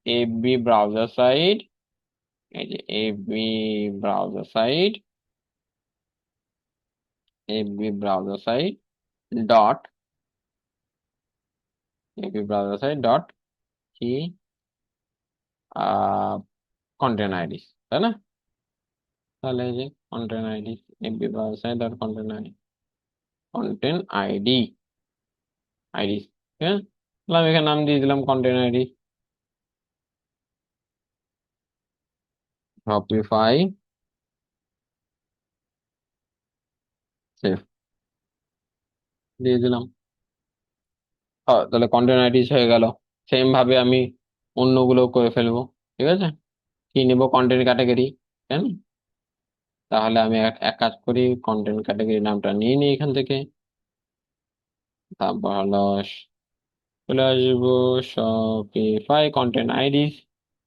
এবি ব্রাউজার সাইট, এই যে AB browser site, AB browser site dot, AB browser site dot কি, কন্টেন্ট আইডিস, তাই না? তাহলে এই যে content ID, AB browser site dot content ID, content ID, ID, ঠিক আছে। তাহলে আমি এখানে নাম দিয়ে দিলাম কন্টেন্ট আইডি, শপিফাই, সেভ, দিয়ে দিলাম। তাহলে কন্টেন্ট আইডিস হয়ে গেল। সেম ভাবে আমি অন্যগুলো করে ফেলবো। ঠিক আছে, কি নিব, কন্টেন্ট ক্যাটাগরি, তাই না? তাহলে আমি এক এক কাজ করি, কন্টেন্ট ক্যাটাগরি নামটা নিয়ে নিই এখান থেকে। তারপর হলো চলে আসবো শপিফাই কন্টেন্ট আইডিস,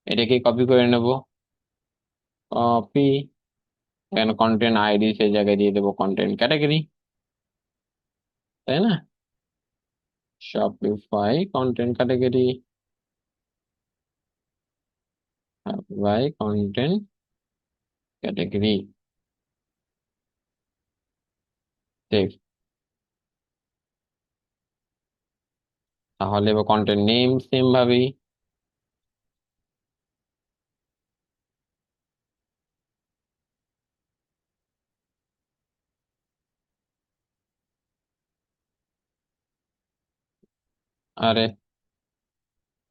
এটাকে কপি করে নেব, কপি, এখানে কন্টেন্ট আইডি সেই জায়গায় দিয়ে দেবো কন্টেন্ট ক্যাটাগরি, তাই না? Shopify content category, Shopify content category, save, তাহলে কন্টেন্ট নেম সেম ভাবেই। আরে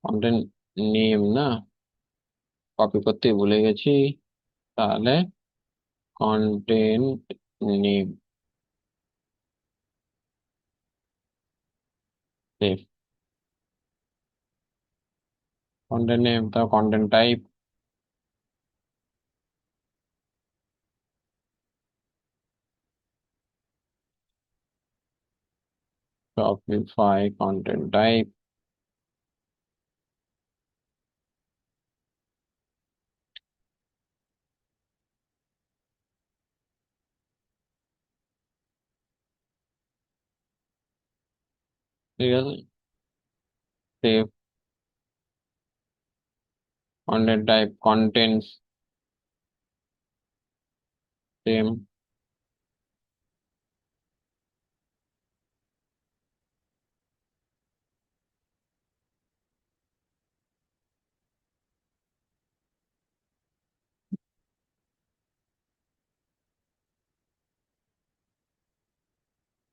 কন্টেন্ট নেম না, কপি করতে ভুলে গেছি। তাহলে content name save. Content name, তারপর content type, Shopify content type. ঠিক আছে, save. Content type contents same.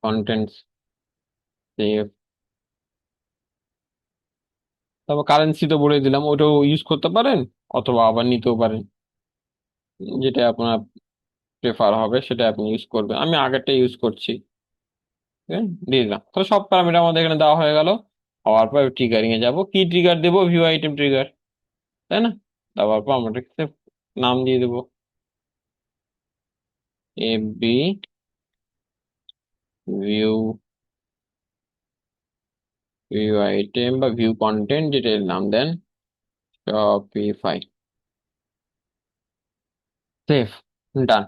Contents save. তারপর কারেন্সি তো বলে দিলাম, ওটাও ইউজ করতে পারেন অথবা আবার নিতেও পারেন, যেটা আপনার প্রেফার হবে সেটা আপনি ইউজ করবেন। আমি আগেরটা ইউজ করছি। ঠিক আছে, দিয়ে দিলাম। তাহলে সব প্যারামিটার আমাদের এখানে দেওয়া হয়ে গেল। হওয়ার পর ট্রিগারিং এ যাবো, কি ট্রিগার দেবো? ভিউ আইটেম ট্রিগার, তাই না? দেওয়ার পর আমরা এটাকে নাম দিয়ে দেবো এফবি ভিউ, ভিউ আইটেম বা ভিউ কন্টেন্ট যেটা এর নাম দেন শপিফাই। সেভ, ডান।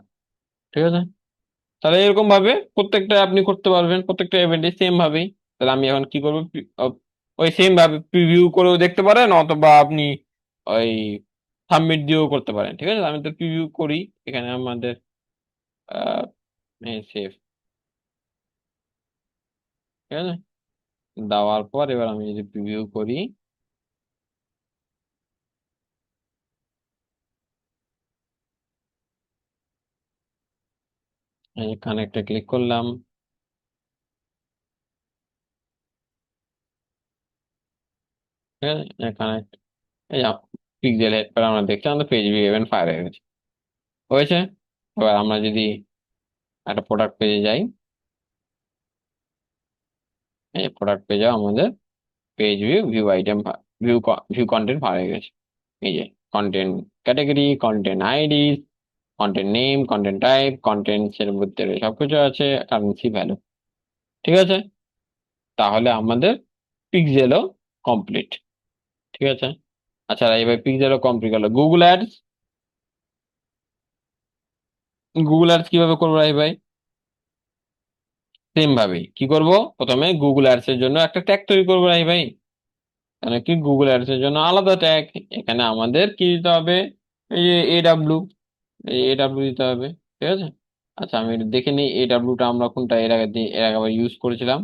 ঠিক আছে, তাহলে এরকম ভাবে প্রত্যেকটা আপনি করতে পারবেন, প্রত্যেকটা ইভেন্টে সেম ভাবেই। তাহলে আমি এখন কি করবো, ওই সেম ভাবে প্রিভিউ করেও দেখতে পারেন, অথবা আপনি ওই সাবমিট দিয়েও করতে পারেন। ঠিক আছে, আমি তো প্রিভিউ করি এখানে আমাদের সেভ। ঠিক আছে, দেওয়ার পর এবার আমি যদি প্রিভিউ করি, এখানে একটা ক্লিক করলাম। ঠিক আছে, এখানে এই পিক্সেল এবার আমরা দেখছি আমাদের পেজ ভিউ ইভেন্ট ফায়ার হয়ে গেছে, হয়েছে। এবার আমরা যদি একটা প্রোডাক্ট পেজে যাই, এই প্রোডাক্ট পেজে আমাদের page view, view item, view view content ভাগ হয়ে গেছে। এই যে content category, content ID, content name, content type, contents এর মধ্যে সবকিছু আছে, কারেন্সি ভ্যালু। ঠিক আছে, তাহলে আমাদের পিক্সেলও কমপ্লিট। ঠিক আছে, আচ্ছা এবার পিক্সেলও কমপ্লিট হলো। গুগল অ্যাডস, গুগল অ্যাডস কিভাবে করবো রাই ভাই? সেম ভাবে কি করব, প্রথমে গুগল অ্যাডস এর জন্য একটা ট্যাগ তৈরি করবো রাই ভাই। মানে কি, গুগল অ্যাডস এর জন্য আলাদা ট্যাগ। এখানে আমাদের কি দিতে হবে? এই যে এডাব্লিউ, এই এডাব্লিউ দিতে হবে। ঠিক আছে, আচ্ছা আমি একটু দেখে নিই এডাব্লিউটা আমরা কোনটা এর আগে আবার ইউজ করেছিলাম।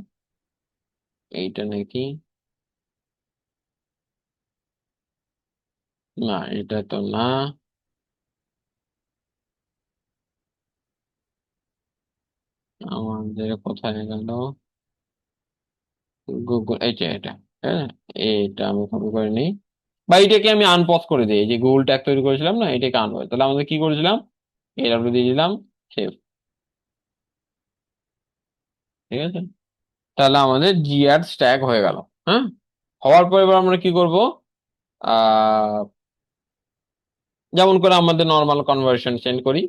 এইটা নাকি, না এটা তো না। আমাদের কোথায় গেল গুগল? এইটা এটা, হ্যাঁ এটা আমি কপি করে নিই, বা এটাকে আমি আনপজ করে দিই। এই যে গুগল ট্যাগ তৈরি করেছিলাম না, এটাকে আনপজ। তাহলে আমাদের কি করেছিলাম, এডাব্লিউ দিয়ে দিলাম, সেভ। ঠিক আছে, তাহলে আমাদের জিঅ্যাডস ট্যাগ হয়ে গেল। হ্যাঁ, হওয়ার পর এবার আমরা কি করব, আহ যেমন করে আমাদের নর্মাল কনভার্সন সেন্ড করি,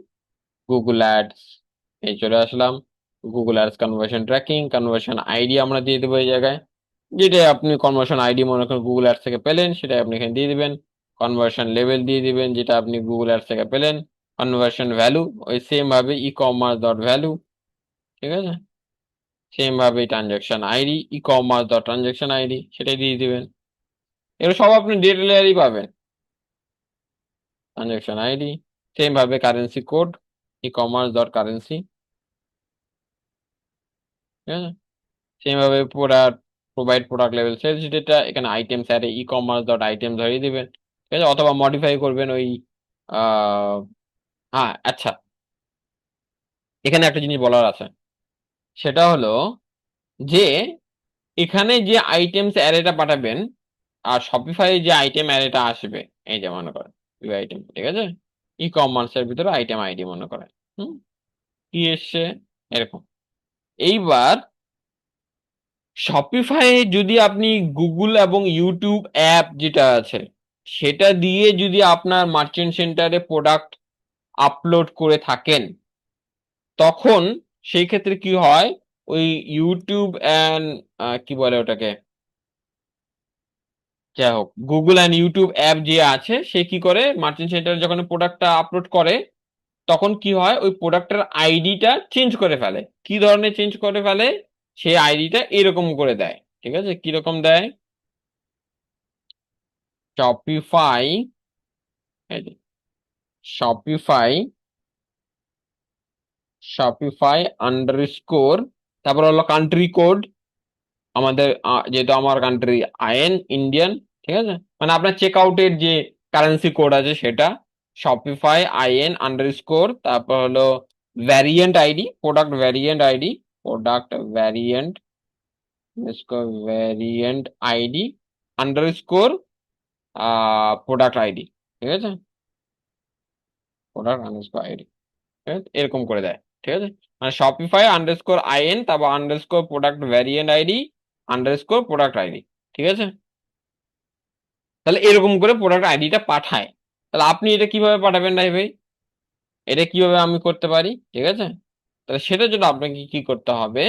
গুগল অ্যাডস, এই চলে আসলাম। Google ads conversion tracking, conversion ID আমরা দিয়ে দেবো এই জায়গায়। যেটা আপনি কনভার্সন আইডি মনে করেন গুগল অ্যাডস থেকে পেলেন, সেটা আপনি এখানে দিয়ে দিবেন। কনভার্সন লেভেল দিয়ে দিবেন, যেটা আপনি গুগল অ্যাডস থেকে পেলেন। কনভার্সন ভ্যালু ওই সেম ভাবে ই কমার্স ডট ভ্যালু। ঠিক আছে, সেম ভাবে transaction ID, e commerce dot transaction ID, সেটাই দিয়ে দিবেন। এগুলো সব আপনি ডেটা লেয়ারই পাবেন। ট্রানজাকশন আইডি, সেম ভাবে currency code, e commerce dot currency. ঠিক আছে, সেম ভাবে product, provide product level sales data, এখানে items array e commerce dot item ধরিয়ে দিবেন, ঠিক আছে, অথবা মডিফাই করবেন ওই আহ হ্যাঁ আচ্ছা, এখানে একটা জিনিস বলার আছে, সেটা হলো যে এখানে যে আইটেমস অ্যারেটা পাঠাবেন আর শপিফাই যে আইটেম অ্যারেটা আসবে, এই যে মনে করেন ইউ আইটেম, ঠিক আছে, ই কমার্সের ভিতরে আইটেম আইডি মনে করেন, হুম, কি এসছে এরকম। এইবার শপিফাই যদি আপনি গুগল এবং ইউটিউব অ্যাপ যেটা আছে সেটা দিয়ে যদি আপনার মার্চেন্ট সেন্টারে প্রোডাক্ট আপলোড করে থাকেন, তখন সেই ক্ষেত্রে কি হয়, ওই ইউটিউব অ্যান্ড কি বলে ওটাকে, যাই হোক গুগল অ্যান্ড ইউটিউব অ্যাপ যে আছে সে কি করে মার্চেন্ট সেন্টারে যখন প্রোডাক্টটা আপলোড করে, তখন কি হয় ওই প্রোডাক্টের আইডিটা চেঞ্জ করে ফেলে। কি ধরনের চেঞ্জ করে ফেলে, সেই আইডিটা এরকম করে দেয়, ঠিক আছে, কিরকম দেয়, শপিফাই, শপিফাই, শপিফাই আন্ডারস্কোর, তারপর হলো কান্ট্রি কোড, আমাদের যেহেতু আমার কান্ট্রি আইএন ইন্ডিয়ান, ঠিক আছে, মানে আপনার চেক আউটের যে কারেন্সি কোড আছে সেটা, শপিফাই আইএন আন্ডারস্কোর, তারপর হলো variant ID, product variant ID, product variant variant ID underscore product ID, ঠিক আছে, প্রোডাক্ট আন্ডারস্কোর আইডি, ঠিক আছে, এরকম করে দেয়, ঠিক আছে, মানে শপিফাই আন্ডারস্কোর আইএন তারপর underscore product variant ID underscore product ID, ঠিক আছে, তাহলে এরকম করে প্রোডাক্ট আইডিটা পাঠায়। তাহলে আপনি এটা কিভাবে পাঠাবেন ভাই ভাই, এটা কিভাবে আমি করতে পারি, ঠিক আছে, তাহলে সেটার জন্য আপনাকে কি করতে হবে,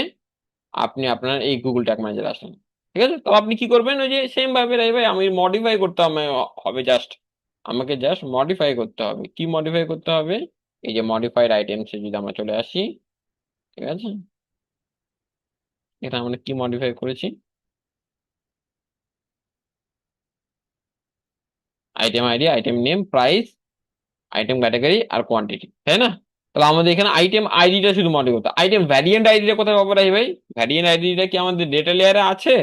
আপনি আপনার এই গুগল ট্যাগ ম্যানেজার আসেন, ঠিক আছে, তো আপনি কি করবেন ওই যে সেম ভাবে রাই ভাই আমি মডিফাই করতে হবে, হবে জাস্ট আমাকে জাস্ট মডিফাই করতে হবে, কি মডিফাই করতে হবে, এই যে মডিফাইড আইটেমসে যদি আমরা চলে আসি, ঠিক আছে, এটা আমরা কি মডিফাই করেছি, item ID, item name, price, item category আর কোয়ান্টিটি, তাই না, তাহলে আমাদের এখানে আইটেম আইডিটা শুধু মডিফাই করতে, আইটেম ভ্যারিয়েন্ট আইডিটা কোথায় পাবো রাই ভাই, ভ্যারিয়েন্ট আইডিটা কি আমাদের ডেটা লেয়ারে আছে,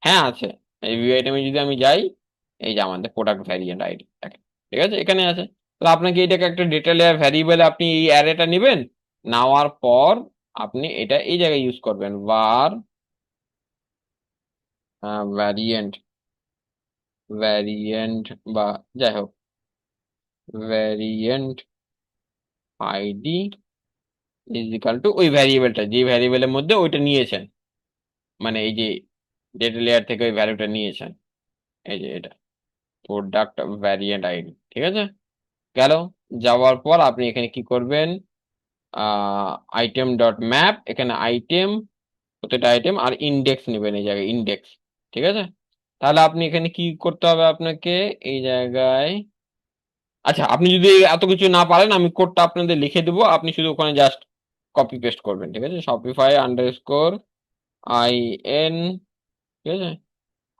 হ্যাঁ আছে, এই ভিউ আইটেমে যদি আমি যাই, এই যে আমাদের প্রোডাক্ট ভ্যারিয়েন্ট আইডি, ঠিক আছে, এখানে আছে, তাহলে আপনাকে এটাকে একটা ডেটা লেয়ার ভ্যারিয়েবল আপনি এই অ্যারেটা নেবেন, নেওয়ার পর আপনি এটা এই জায়গায় ইউজ করবেন, var ভ্যারিয়েন্ট, ভ্যারিয়েন্ট বা যাই হোক variant ID is equal to ওই ভ্যারিয়েবলটা যে ভ্যারিয়েবলের মধ্যে ওইটা নিয়েছেন, মানে এই যে ডেটা লেয়ার থেকে ওই ভ্যালুটা নিয়েছেন, এই যে এটা প্রোডাক্ট ভ্যারিয়েন্ট আইডি, ঠিক আছে, গেল, যাওয়ার পর আপনি এখানে কি করবেন, আইটেম ডট ম্যাপ, এখানে আইটেম, প্রত্যেকটা আইটেম আর ইন্ডেক্স নেবেন এই জায়গায় ইন্ডেক্স, ঠিক আছে, তাহলে আপনি এখানে কি করতে হবে আপনাকে এই জায়গায়, আচ্ছা আপনি যদি এত কিছু না পারেন আমি কোডটা আপনাদের লিখে দেবো, আপনি শুধু ওখানে জাস্ট কপি পেস্ট করবেন, ঠিক আছে, শপিফাই আন্ডারস্কোর আই এন, ঠিক আছে,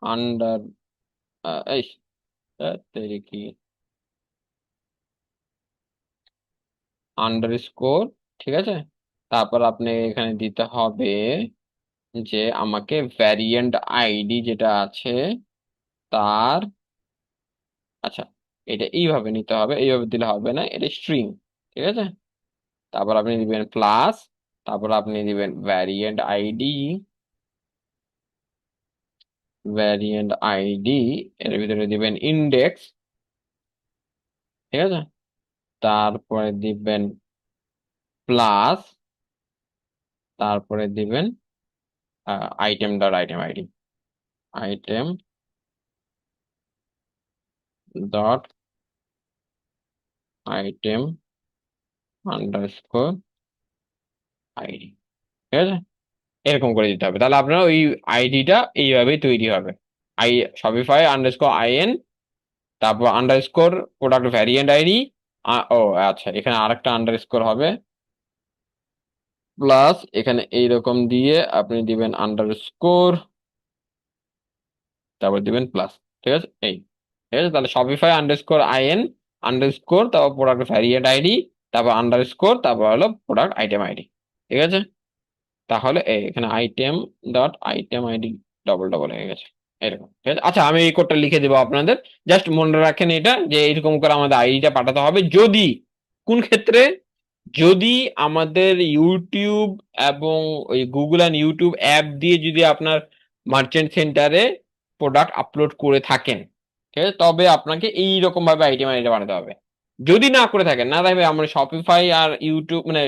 আন্ডার এই কি আন্ডারস্কোর, ঠিক আছে, তারপর আপনি এখানে দিতে হবে যে আমাকে ভ্যারিয়েন্ট আইডি যেটা আছে তার, আচ্ছা এটা এইভাবে নিতে হবে, এইভাবে দিলে হবে না, এটা স্ট্রিং, ঠিক আছে, তারপর আপনি দিবেন প্লাস, তারপর আপনি দিবেন ভ্যারিয়েন্ট আইডি, ভ্যারিয়েন্ট আইডি এর ভিতরে দিবেন ইন্ডেক্স, ঠিক আছে, তারপরে দিবেন প্লাস, তারপরে দিবেন item dot item ID, item dot item underscore ID, ঠিক আছে, এরকম করে দিতে হবে, তাহলে আপনার ওই আইডিটা এইভাবেই তৈরি হবে, আই শপিফাই আন্ডারস্কোর আইএন, তারপর আন্ডারস্কোর প্রোডাক্ট ভ্যারিয়েন্ট আইডি, ও আচ্ছা এখানে আরেকটা আন্ডারস্কোর হবে, প্লাস এখানে এইরকম দিয়ে আপনি দিবেন আন্ডারস্কোর, তারপর দিবেন প্লাস, ঠিক আছে, এই, ঠিক আছে, তাহলে শপিফাই আন্ডারস্কোর আইএন আন্ডারস্কোর তারপর প্রোডাক্ট ভ্যারিয়েন্ট আইডি, তারপর আন্ডারস্কোর তারপর হলো প্রোডাক্ট আইটেম আইডি, ঠিক আছে, তাহলে এই এখানে item dot item ID double double হয়ে গেছে এরকম, ঠিক আছে। আচ্ছা, আমি এই কোডটা লিখে দেবো আপনাদের, জাস্ট মনে রাখেন এটা, যে এরকম করে আমাদের আইডিটা পাঠাতে হবে। যদি কোন ক্ষেত্রে, যদি আমাদের ইউটিউব এবং ওই গুগল অ্যান্ড ইউটিউব অ্যাপ দিয়ে যদি আপনার মার্চেন্ট সেন্টারে প্রোডাক্ট আপলোড করে থাকেন, ঠিক আছে, তবে আপনাকে এইরকম ভাবে আইডি মাইডিটা বানাতে হবে। যদি না করে থাকেন, না থাকবে, আমরা শপিফাই আর ইউটিউব মানে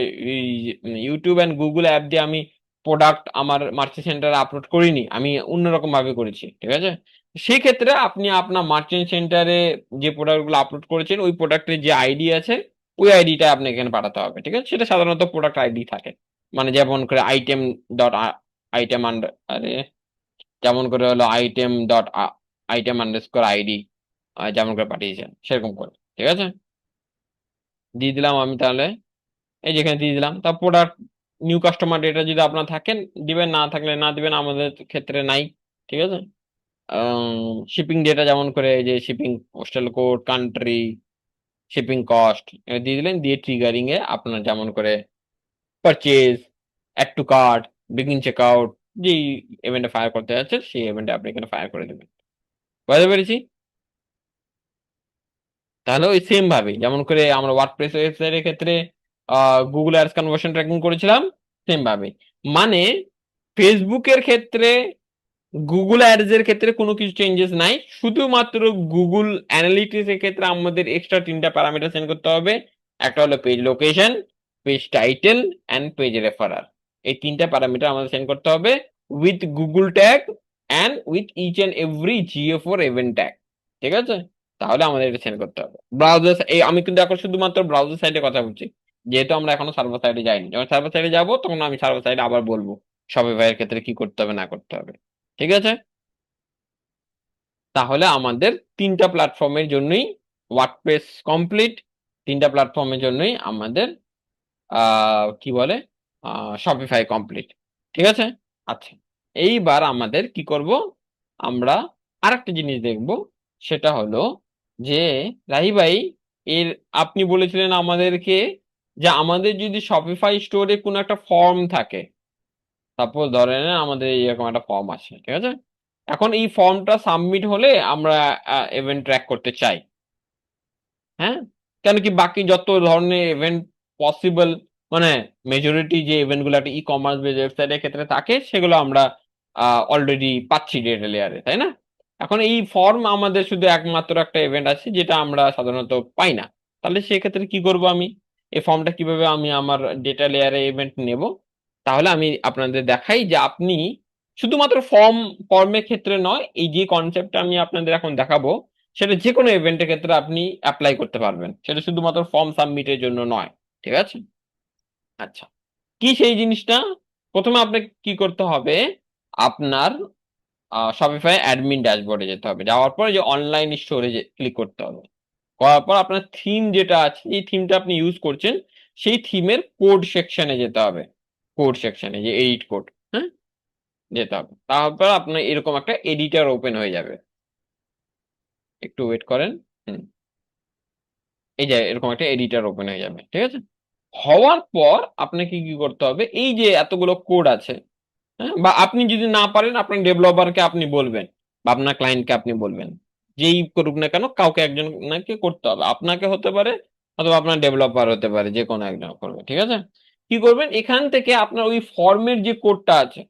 ইউটিউব অ্যান্ড গুগল অ্যাপ দিয়ে আমি প্রোডাক্ট আমার মার্চেন্ট সেন্টারে আপলোড করিনি, আমি অন্যরকম ভাবে করেছি, ঠিক আছে। সেই ক্ষেত্রে আপনি আপনার মার্চেন্ট সেন্টারে যে প্রোডাক্টগুলো আপলোড করেছেন ওই প্রোডাক্টের যে আইডি আছে ওই আইডিটা আপনি এখানে পাঠাতে হবে, ঠিক আছে। সেটা সাধারণত প্রোডাক্ট আইডি থাকে, মানে যেমন করে আইটেম ডট আইটেম আরে যেমন করে হলো item dot item underscore ID, যেমন করে পাঠিয়েছেন সেরকম করে, ঠিক আছে। দিয়ে দিলাম আমি তাহলে, এই যেখানে দিয়ে দিলাম। তা প্রোডাক্ট নিউ কাস্টমার ডেটা যদি আপনার থাকেন দিবেন, না থাকলে না দিবেন, আমাদের ক্ষেত্রে নাই, ঠিক আছে। শিপিং ডেটা যেমন করে এই যে shipping postal code, country, shipping cost দিয়ে দিলেন, দিয়ে ট্রিগারিং এ আপনার যেমন করে purchase, add to cart, begin check out, যেই ইভেন্টে ফায়ার করতে যাচ্ছে সেই ইভেন্টে আপনি এখানে ফায়ার করে দেবেন। বুঝতে পেরেছি? তাহলে ওই সেম ভাবে যেমন করে আমরা ওয়ার্ডপ্রেস ওয়েবসাইটের ক্ষেত্রে গুগল অ্যাডস কনভার্সন ট্র্যাকিং করেছিলাম, সেম ভাবে। মানে ফেসবুকের ক্ষেত্রে, গুগল অ্যাডস এর ক্ষেত্রে কোনো কিছু চেঞ্জেস নাই, শুধুমাত্র গুগল অ্যানালিটিক্স এর ক্ষেত্রে আমাদের এক্সট্রা তিনটা প্যারামিটার সেন্ড করতে হবে। একটা হলো page location, page title and page referrer. এই তিনটা প্যারামিটার আমাদের সেন্ড করতে হবে with Google tag and with each and every জিও4 ইভেন্ট ট্যাগ, ঠিক আছে। তাহলে আমাদের এটা সেন্ড করতে হবে ব্রাউজার। এই আমি কিন্তু এখন শুধুমাত্র ব্রাউজার সাইডে কথা বলছি, যেহেতু আমরা এখনো সার্ভার সাইডে যাইনি। যখন সার্ভার সাইডে যাবো তখন আমি সার্ভার সাইডে আবার বলবো শপিফাই এর ক্ষেত্রে কি করতে হবে না করতে হবে, ঠিক আছে। তাহলে আমাদের তিনটা প্ল্যাটফর্মের জন্যই ওয়ার্ডপ্রেস কমপ্লিট, তিনটা প্ল্যাটফর্মের জন্যই আমাদের কি বলে শপিফাই কমপ্লিট, ঠিক আছে। আচ্ছা, এইবার আমাদের কি করব, আমরা আরেকটা জিনিস দেখব। সেটা হলো যে রাহি ভাই, এর আপনি বলেছিলেন আমাদেরকে যে আমাদের যদি শপিফাই স্টোরে কোনো একটা ফর্ম থাকে, সাপোজ ধরে নেন আমাদের এরকম একটা ফর্ম আছে, ঠিক আছে। এখন এই ফর্মটা সাবমিট হলে আমরা ইভেন্ট ট্র্যাক করতে চাই, হ্যাঁ। কেন কি বাকি যত ধরনের ইভেন্ট পসিবল, মানে মেজরিটি যে ইভেন্ট গুলো একটা ই কমার্স বেস ওয়েবসাইটের ক্ষেত্রে থাকে সেগুলো আমরা অলরেডি পাচ্ছি ডেটা লেয়ারে, তাই না। এখন এই ফর্ম আমাদের শুধু একমাত্র একটা ইভেন্ট আছে যেটা আমরা সাধারণত পাই না। তাহলে সেক্ষেত্রে কি করব আমি, এই ফর্মটা কিভাবে আমি আমার ডেটা লেয়ারে ইভেন্ট নেব। তাহলে আমি আপনাদের দেখাই যে আপনি শুধুমাত্র ফর্মের ক্ষেত্রে নয়, এই যে কনসেপ্টটা আমি আপনাদের এখন দেখাবো সেটা যে কোনো ইভেন্টের ক্ষেত্রে আপনি অ্যাপ্লাই করতে পারবেন, সেটা শুধুমাত্র ফর্ম সাবমিটের জন্য নয়, ঠিক আছে। আচ্ছা, কি সেই জিনিসটা, প্রথমে আপনাকে কি করতে হবে, আপনার শপিফাই অ্যাডমিন ড্যাশবোর্ডে যেতে হবে, যাওয়ার পরে যে অনলাইন স্টোরেজে ক্লিক করতে হবে। করার পর আপনার থিম যেটা আছে, এই থিমটা আপনি ইউজ করছেন, সেই থিমের কোড সেকশনে যেতে হবে, কোড সেকশনে যে এডিট কোড, হ্যাঁ, যেতে হবে। তারপর আপনার এরকম একটা এডিটর ওপেন হয়ে যাবে, একটু ওয়েট করেন। হুম, এই যে এরকম একটা এডিটর ওপেন হয়ে যাবে, ঠিক আছে। হওয়ার পর আপনাকে কি করতে হবে, এই যে এতগুলো কোড আছে, হ্যাঁ, বা আপনি যদি না পারেন আপনার ডেভেলপারকে আপনি বলবেন, বা আপনার ক্লায়েন্টকে আপনি বলবেন, যেই করুক না কেন কাউকে একজনকে করতে হবে, আপনাকে হতে পারে অথবা আপনার ডেভেলপার হতে পারে, যে কোনো একজন করবে, ঠিক আছে। কি করবেন, এখান থেকে আপনার ওই ফর্মের যে কোডটা আছে,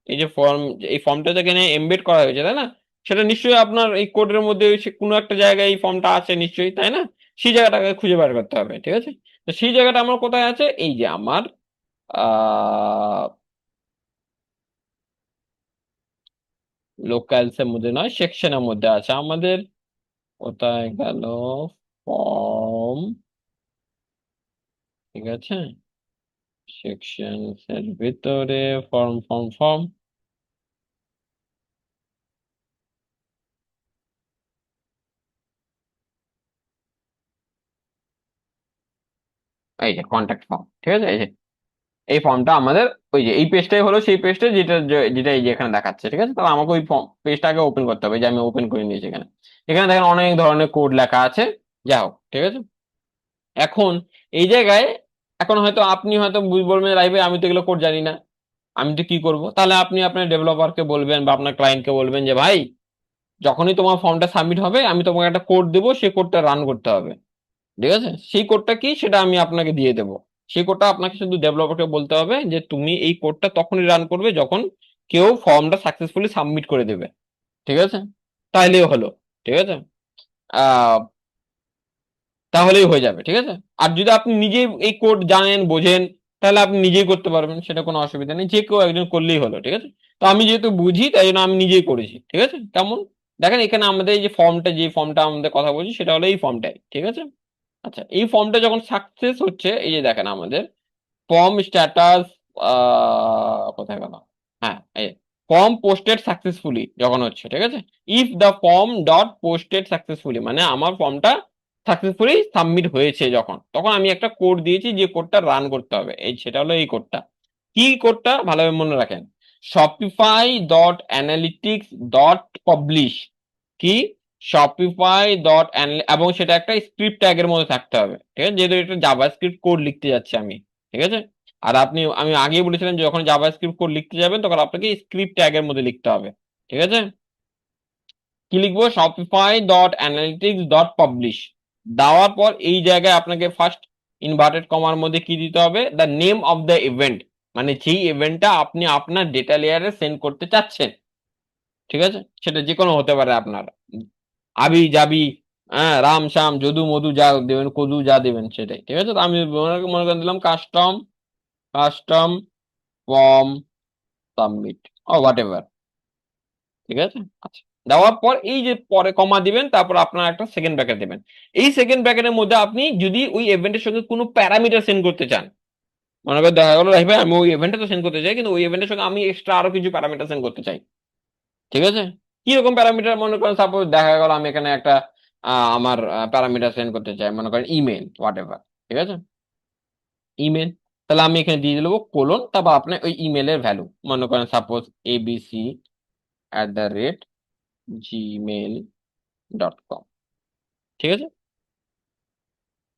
এই যে ফর্ম, এই ফর্মটা যেখানে এমবেড করা হয়েছে তাই না, সেটা নিশ্চয়ই আপনার এই কোডের মধ্যে কোনো একটা জায়গায় এই ফর্মটা আছে নিশ্চয়ই, তাই না। সেই জায়গাটাকে খুঁজে বার করতে হবে, ঠিক আছে। তো সেই জায়গাটা আমার কোথায় আছে, এই যে আমার আহ লোকালস এর মধ্যে নয়, সেকশনের মধ্যে আছে আমাদের। কোথায় গেল ফর্ম, ঠিক আছে, সেকশন এর ভিতরে ফর্ম ফর্ম ফর্ম, এই যে কন্ট্যাক্ট ফর্ম, ঠিক আছে। এই যে এই ফর্মটা আমাদের, ওই যে এই পেজটাই হলো সেই পেজটা যেটা যেটা এই যে এখানে দেখাচ্ছে, ঠিক আছে। তাহলে আমাকে ওই পেজটাকে ওপেন করতে হবে, যে আমি ওপেন করে নিয়েছি এখানে। এখানে দেখেন অনেক ধরনের কোড লেখা আছে, যা হোক, ঠিক আছে। এখন এই জায়গায়, এখন হয়তো আপনি হয়তো বলবেন লাইভে আমি তো এগুলো কোড জানি না, আমি তো কি করব? তাহলে আপনি আপনার ডেভেলপারকে বলবেন বা আপনার ক্লায়েন্টকে বলবেন যে ভাই, যখনই তোমার ফর্মটা সাবমিট হবে আমি তোমাকে একটা কোড দেবো, সেই কোডটা রান করতে হবে। ঠিক আছে? সেই কোডটা কি সেটা আমি আপনাকে দিয়ে দেবো। সেই কোডটা আপনাকে শুধু ডেভেলপারকে বলতে হবে যে তুমি এই কোডটা তখনই রান করবে যখন কেউ ফর্মটা সাকসেসফুলি সাবমিট করে দেবে। ঠিক আছে? তাইলেই হলো। ঠিক আছে? আহ তাহলেই হয়ে যাবে। ঠিক আছে? আর যদি আপনি নিজেই এই কোড জানেন, বোঝেন, তাহলে আপনি নিজেই করতে পারবেন, সেটা কোনো অসুবিধা নেই, যে কেউ একজন করলেই হলো। ঠিক আছে? তো আমি যেহেতু বুঝি তাই জন্য আমি নিজেই করেছি। ঠিক আছে? কেমন? দেখেন এখানে আমাদের এই যে ফর্মটা, যে ফর্মটা আমাদের কথা বলছি সেটা হলো এই ফর্মটাই। ঠিক আছে? আচ্ছা, এই ফর্মটা যখন সাকসেস হচ্ছে, এই যে দেখেন আমাদের ফর্ম স্ট্যাটাস, কোথায় গেল? হ্যাঁ, এই ফর্ম পোস্টেড সাকসেসফুলি যখন হচ্ছে। ঠিক আছে? If the form dot posted successfully, মানে আমার ফর্মটা সাকসেসফুলি সাবমিট হয়েছে যখন, তখন আমি একটা কোড দিয়েছি যে কোডটা রান করতে হবে, এই সেটা হলো এই কোডটা। কি কোডটা ভালোভাবে মনে রাখেন, Shopify dot analytics dot publish. কি? শপিফাই ডট, এবং সেটা একটা স্ক্রিপ্ট ট্যাগের মধ্যে থাকতে হবে। ঠিক আছে? যেহেতু এটা জাভাস্ক্রিপ্ট কোড লিখতে যাচ্ছি আমি। ঠিক আছে? আর আমি আগেই বলেছিলাম যে যখন জাভাস্ক্রিপ্ট কোড লিখতে যাবেন তখন আপনাকে স্ক্রিপ্ট ট্যাগের মধ্যে লিখতে হবে। ঠিক আছে? কি লিখবো? Shopify dot analytics dot publish. দেওয়ার পর এই জায়গায় আপনাকে ফার্স্ট ইনভার্টেড কমার মধ্যে কি দিতে হবে? The name of the event, মানে যেই ইভেন্টটা আপনি আপনার ডেটা লেয়ারে সেন্ড করতে চাচ্ছেন। ঠিক আছে? সেটা যে কোনো হতে পারে আপনার, আবি যাবি, হ্যাঁ, রাম শ্যাম যদু মধু যা দেবেন, কদু যা দেবেন সেটাই। ঠিক আছে? তো আমি মনে করে দিলাম কাস্টম, কাস্টম ফর্ম সাবমিট ও হোয়াট এভার। ঠিক আছে? আচ্ছা, দেওয়ার পর এই যে পরে কমা দিবেন, তারপর আপনার একটা সেকেন্ড ব্র্যাকেট দেবেন। এই সেকেন্ড ব্র্যাকেটের মধ্যে আপনি যদি ওই ইভেন্টের সঙ্গে কোনো প্যারামিটার সেন্ড করতে চান, মনে করে দেখা গেলো ভাই আমি ওই ইভেন্টটা তো সেন্ড করতে চাই, কিন্তু ওই ইভেন্টের সঙ্গে আমি এক্সট্রা আরো কিছু প্যারামিটার সেন্ড করতে চাই। ঠিক আছে? কি রকম প্যারামিটার? মনে করেন সাপোজ দেখা গেল আমি এখানে একটা আমার প্যারামিটার সেন্ড করতে চাই, মনে করেন ইমেল হোয়াট এভার। ঠিক আছে? ইমেল, তাহলে আমি এখানে দিয়ে দেবো কোলন, তারপর আপনার ওই ইমেলের ভ্যালু, মনে করেন সাপোজ abc@gmail.com। ঠিক আছে?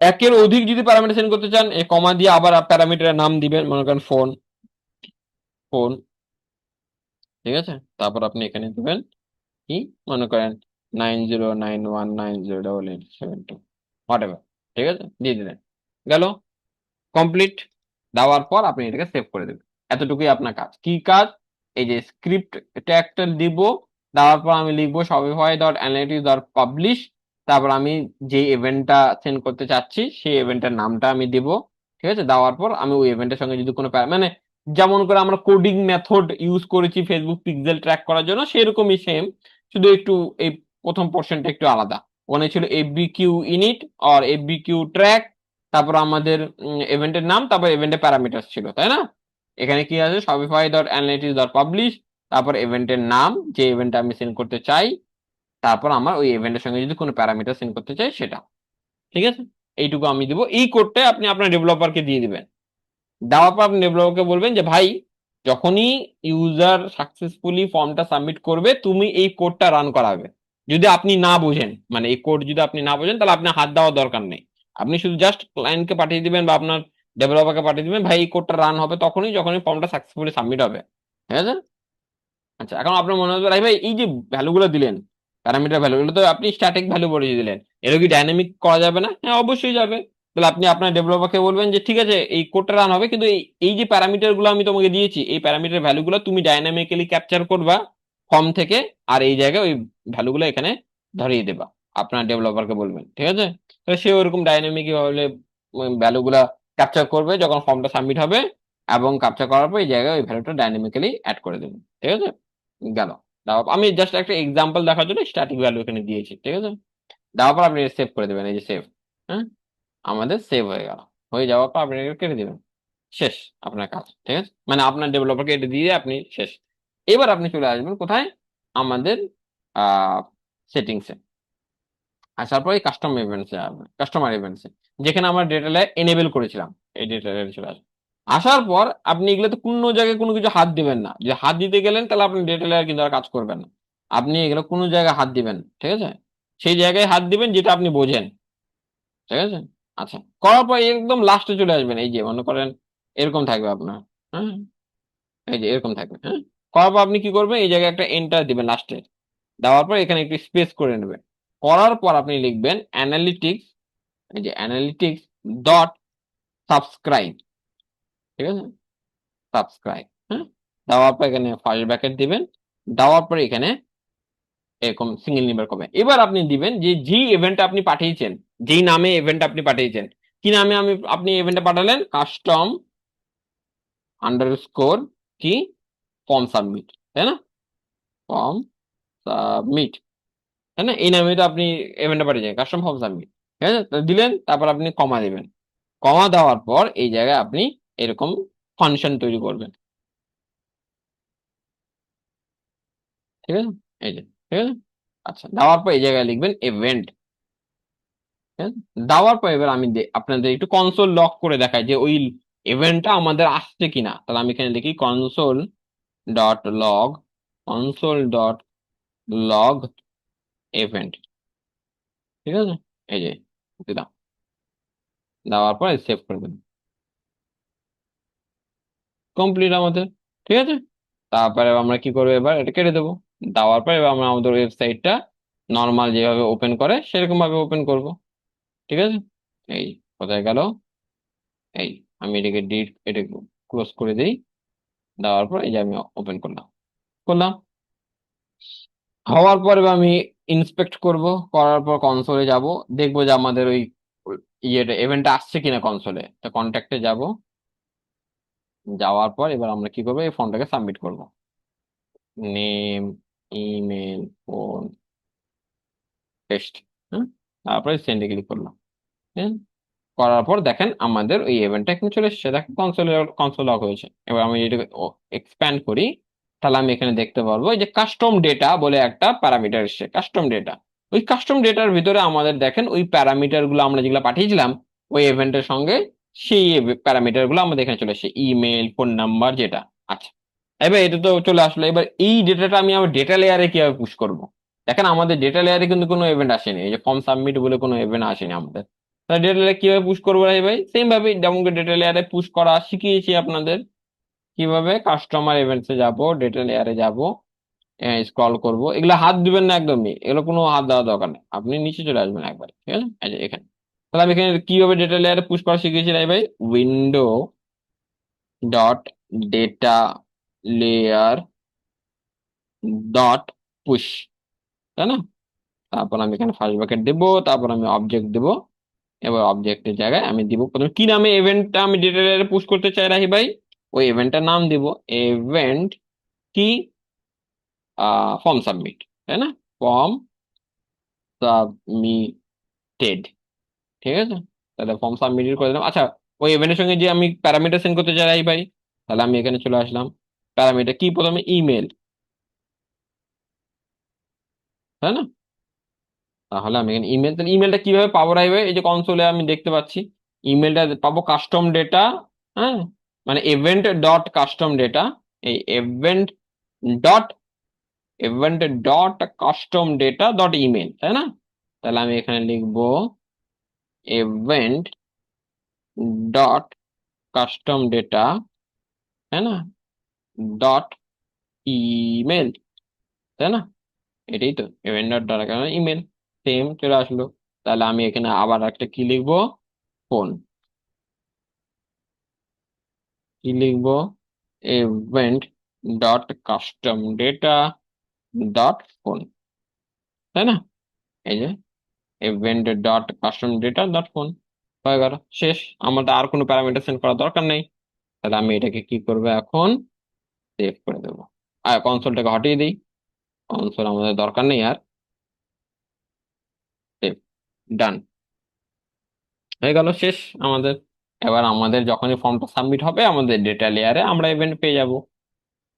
একের অধিক যদি প্যারামিটার সেন্ড করতে চান, এই কমা দিয়ে আবার প্যারামিটারের নাম দিবেন, মনে করেন ফোন, ফোন। ঠিক আছে? তারপর আপনি এখানে দিবেন কি, মনে করেন 9091908872, হোয়াট এভার। ঠিক আছে? দিয়ে দিলেন, গেল, কমপ্লিট। দেওয়ার পর আপনি এটাকে সেভ করে দেবেন। এতটুকুই আপনার কাজ। কি কাজ? এই যে স্ক্রিপ্ট ট্যাগটা দিব, দেওয়ার পর আমি লিখবো Shopify dot analytics dot publish. তারপর আমি যে ইভেন্টটা সেন্ড করতে চাচ্ছি সেই ইভেন্টের নামটা আমি দিব। ঠিক আছে? দেওয়ার পর আমি ওই ইভেন্টের সঙ্গে যদি কোনো মানে যেমন করে আমরা কোডিং মেথড ইউজ করেছি ফেসবুক পিক্সেল ট্র্যাক করার জন্য, সেরকমই সেম, শুধু একটু এই প্রথম পোর্শনটা একটু আলাদা। ওখানে ছিল এফবিকিউ ইনিট আর এফবিকিউ ট্র্যাক, তারপর আমাদের ইভেন্টের নাম, তারপর ইভেন্টের প্যারামিটার ছিল, তাই না? এখানে কি আছে? Shopify dot analytics dot publish, তারপর ইভেন্টের নাম, যে ইভেন্টটা আমি সেন্ড করতে চাই, তারপর আমার ওই ইভেন্টের সঙ্গে যদি কোনো প্যারামিটার সেন্ড করতে চাই সেটা। ঠিক আছে? এইটুকু আমি দিব। এই কোডটা আপনি আপনার ডেভেলপারকে দিয়ে দিবেন। দেওয়ার পর আপনি ডেভেলপারকে বলবেন যে ভাই, যখনই ইউজার সাকসেসফুলি ফর্মটা সাবমিট করবে তুমি এই কোডটা রান করাবে। যদি আপনি না বোঝেন, মানে এই কোড যদি আপনি না বোঝেন, তাহলে আপনার হাত দেওয়ার দরকার নেই। আপনি শুধু জাস্ট ক্লায়েন্টকে পাঠিয়ে দিবেন বা আপনার ডেভেলপারকে পাঠিয়ে দিবেন, ভাই এই কোডটা রান হবে তখনই যখনই ফর্মটা সাকসেসফুলি সাবমিট হবে। ঠিক আছে? আচ্ছা, এখন আপনার মনে হবে ভাই ভাই এই যে ভ্যালুগুলো দিলেন, প্যারামিটার ভ্যালুগুলো তো আপনি স্ট্যাটিক ভ্যালু বলে দিলেন, এর কি ডাইনামিক করা যাবে না? হ্যাঁ, অবশ্যই যাবে। তাহলে আপনি আপনার ডেভেলপারকে বলবেন যে ঠিক আছে এই কোডটা রান হবে, কিন্তু এই এই যে প্যারামিটার গুলো আমি তোমাকে দিয়েছি, এই প্যারামিটার ভ্যালুগুলো তুমি ডাইনামিক্যালি ক্যাপচার করবা ফর্ম থেকে, আর এই জায়গায় ওই ভ্যালুগুলো এখানে ধরিয়ে দেবা। আপনার ডেভেলপারকে বলবেন। ঠিক আছে? তো সে ওরকম ডাইনামিক ভাবে ভ্যালুগুলা ক্যাপচার করবে যখন ফর্মটা সাবমিট হবে, এবং ক্যাপচার করার পর এই জায়গায় ওই ভ্যালুটা ডাইনামিক্যালি অ্যাড করে দেবেন। ঠিক আছে? গেল। দাও, আমি জাস্ট একটা এক্সাম্পল দেখার জন্য স্ট্যাটিক ভ্যালু এখানে দিয়েছি। ঠিক আছে? দেওয়ার পর আপনি সেভ করে দেবেন, এই যে সেভ। হ্যাঁ, আমাদের সেভ হয়ে গেল। হয়ে যাওয়ার পর আপনি এটা কেটে দিবেন। শেষ আপনার কাজ। ঠিক আছে? মানে আপনার ডেভেলপারকে এটা দিয়ে আপনি শেষ। এবার আপনি চলে আসবেন কোথায়? আমাদের সেটিংসে। আসার পরে কাস্টম ইভেন্টসে আসবেন, কাস্টমার ইভেন্টসে, যেখানে আমরা ডেটা লেয়ার এনেবল করেছিলাম, এই ডেটা লেয়ার চলে আসবে। আসার পর আপনি এগুলোতে কোনো জায়গায় কোনো কিছু হাত দিবেন না। যে হাত দিতে গেলেন তাহলে আপনি ডেটা লেয়ার কিন্তু আর কাজ করবেন না। আপনি এগুলো কোনো জায়গায় হাত দিবেন না, ঠিক আছে? সেই জায়গায় হাত দিবেন যেটা আপনি বোঝেন। ঠিক আছে? আচ্ছা, করার পর একদম লাস্টে চলে আসবেন, এই যে মনে করেন এরকম থাকবে আপনার। হ্যাঁ, এই যে এরকম থাকবে। হ্যাঁ, করার পর আপনি কি করবেন, এই জায়গায় একটা এন্টার দিবেন লাস্টে, দেওয়ার পর এখানে একটু স্পেস করে নেবেন। করার পর আপনি লিখবেন অ্যানালিটিক্স, এই যে অ্যানালিটিক্স ডট সাবস্ক্রাইব। ঠিক আছে, সাবস্ক্রাইব। হ্যাঁ, দেওয়ার পর এখানে ফার্স্ট ব্র্যাকেট দিবেন, দেওয়ার পর এখানে এরকম সিঙ্গেল নিবার করবে। এবার আপনি দিবেন যে যেই ইভেন্টটা আপনি পাঠিয়েছেন, যেই নামে ইভেন্ট আপনি পাঠিয়েছেন, কি নামে আপনি ইভেন্টটা পাঠালেন, কাস্টম আন্ডারস্কোর কি ফর্ম সাবমিট, তাই না, ফর্ম সাবমিট, তাই না, এই নামে তো আপনি ইভেন্টটা পাঠিয়েছেন, কাস্টম ফর্ম সাবমিট। ঠিক আছে, তো দিলেন, তারপর আপনি কমা দিবেন। কমা দেওয়ার পর এই জায়গায় আপনি এরকম ফাংশন তৈরি করবেন। ঠিক আছে, এই যে, ঠিক আছে। আচ্ছা, দেওয়ার পর এই জায়গায় লিখবেন ইভেন্ট। দেওয়ার পর এবার আমি আপনাদের একটু কনসোল লক করে দেখাই যে ওই ইভেন্টটা আমাদের আসছে কিনা। তাহলে আমি এখানে লিখি console dot log, console dot log event. ঠিক আছে, এই যে দিলাম, দেওয়ার পর সেভ করে দেবেন, কমপ্লিট আমাদের। ঠিক আছে, তারপরে আমরা কি করবো, এবার এটা কেটে দেবো। দেওয়ার পর এবার আমরা আমাদের ওয়েবসাইটটা নর্মাল যেভাবে ওপেন করে সেরকম ভাবে ওপেন করব। ঠিক আছে, এই কোথায় গেল, এই আমি এটাকে এটা ক্লোজ করে দিই। দেওয়ার পর এই যে আমি ওপেন করলাম, করলাম। হওয়ার পর এবার আমি ইন্সপেক্ট করব, করার পর কনসোলে যাব, দেখবো যে আমাদের ওই ইয়েটা ইভেন্টটা আসছে কিনা কনসোলে। তো কন্ট্যাক্টে যাব, যাওয়ার পর এবার আমরা কি করবো, এই ফর্মটাকে সাবমিট করব। Name, email, phone, test. হ্যাঁ, তারপরে সেন্ডে ক্লিক করলাম। হ্যাঁ, করার পর দেখেন আমাদের ওই ইভেন্টটা এখন চলে এসেছে, দেখেন কনসোল লক হয়েছে। এবার আমি এটাকে এক্সপ্যান্ড করি, তাহলে আমি এখানে দেখতে পারবো এই যে কাস্টম ডেটা বলে একটা প্যারামিটার এসছে, কাস্টম ডেটা। ওই কাস্টম ডেটার ভিতরে আমাদের দেখেন ওই প্যারামিটার গুলো আমরা যেগুলো পাঠিয়েছিলাম ওই ইভেন্টের সঙ্গে, সেই প্যারামিটার গুলো আমাদের এখানে চলে এসেছে, ইমেল, ফোন নাম্বার, যেটা। আচ্ছা, এবার এটা তো চলে আসলো। এবার এই ডেটাটা আমি আমার ডেটা লেয়ারে কিভাবে পুশ করব। দেখেন আমাদের ডেটা লেয়ারে কিন্তু কোনো ইভেন্ট আসেনি, এই যে ফর্ম সাবমিট বলে কোনো ইভেন্ট আসেনি আমাদের। তাহলে ডেটা লেয়ারে কিভাবে পুশ করবো ভাই? ভাই সেম ভাবে যেমন ডেটা লেয়ারে পুশ করা শিখিয়েছি আপনাদের, কিভাবে কাস্টমার ইভেন্টসে যাব, ডেটা লেয়ারে যাব, স্ক্রল করব। এগুলো হাত দিবেন না একদমই, এগুলো কোনো হাত দেওয়ার দরকার নেই, আপনি নিচে চলে আসবেন একবার। ঠিক আছে, এই যে এখানে। তাহলে আমি এখানে কিভাবে ডেটা লেয়ারে পুশ করা শিখিয়েছি ভাই, window dot data layer dot push, তাই না। তারপর আমি এখানে ফার্স্ট ব্র্যাকেট দেবো, তারপর আমি অবজেক্ট দেবো। এবার অবজেক্টের জায়গায় আমি দিব প্রথমে কি নামে ইভেন্টটা আমি ডেটা লেয়ারে পুশ করতে চাই রাহি ভাই, ওই ইভেন্টটার নাম দিব ইভেন্ট কি ফর্ম সাবমিট, তাই না, ফর্ম সাবমিটেড। ঠিক আছে, তাহলে ফর্ম সাবমিটেড করে দিলাম। আচ্ছা, ওই ইভেন্টের সঙ্গে যে আমি প্যারামিটার সেন্ড করতে চাই রাহি ভাই, তাহলে আমি এখানে চলে আসলাম। প্যারামিটার কি, প্রথমে ইমেল, তাই না। তাহলে আমি এখানে ইমেল, তাহলে ইমেলটা কিভাবে পাবো রাই ভাই, এই যে কনসোলে আমি দেখতে পাচ্ছি ইমেলটা পাবো কাস্টম ডেটা। হ্যাঁ, মানে ইভেন্ট ডট কাস্টম ডেটা, এই event dot event dot custom data dot email, তাই না। তাহলে আমি এখানে লিখবো ইভেন্ট ডট কাস্টম ডেটা, তাই না, ডট ইমেল, তাই না। এটাই তো event dot dot email, same চলে আসলো। তাহলে আমি এখানে আবার একটা কি লিখবো, ফোন, কি লিখবো, event dot custom data dot phone, তাই না। এই যে event dot custom data dot phone হয়ে গেল, শেষ। আমাদের আর কোনো প্যারামিটার সেন্ড করার দরকার নেই। তাহলে আমি এটাকে কি করবো এখন, সেভ করে দেবো। আর কনসোলটাকে হটিয়ে দিই, কনসোল আমাদের দরকার নেই আর। সেভ, ডান, হয়ে গেল, শেষ আমাদের। এবার আমাদের যখনই ফর্মটা সাবমিট হবে আমাদের ডেটা লেয়ারে আমরা ইভেন্ট পেয়ে যাব।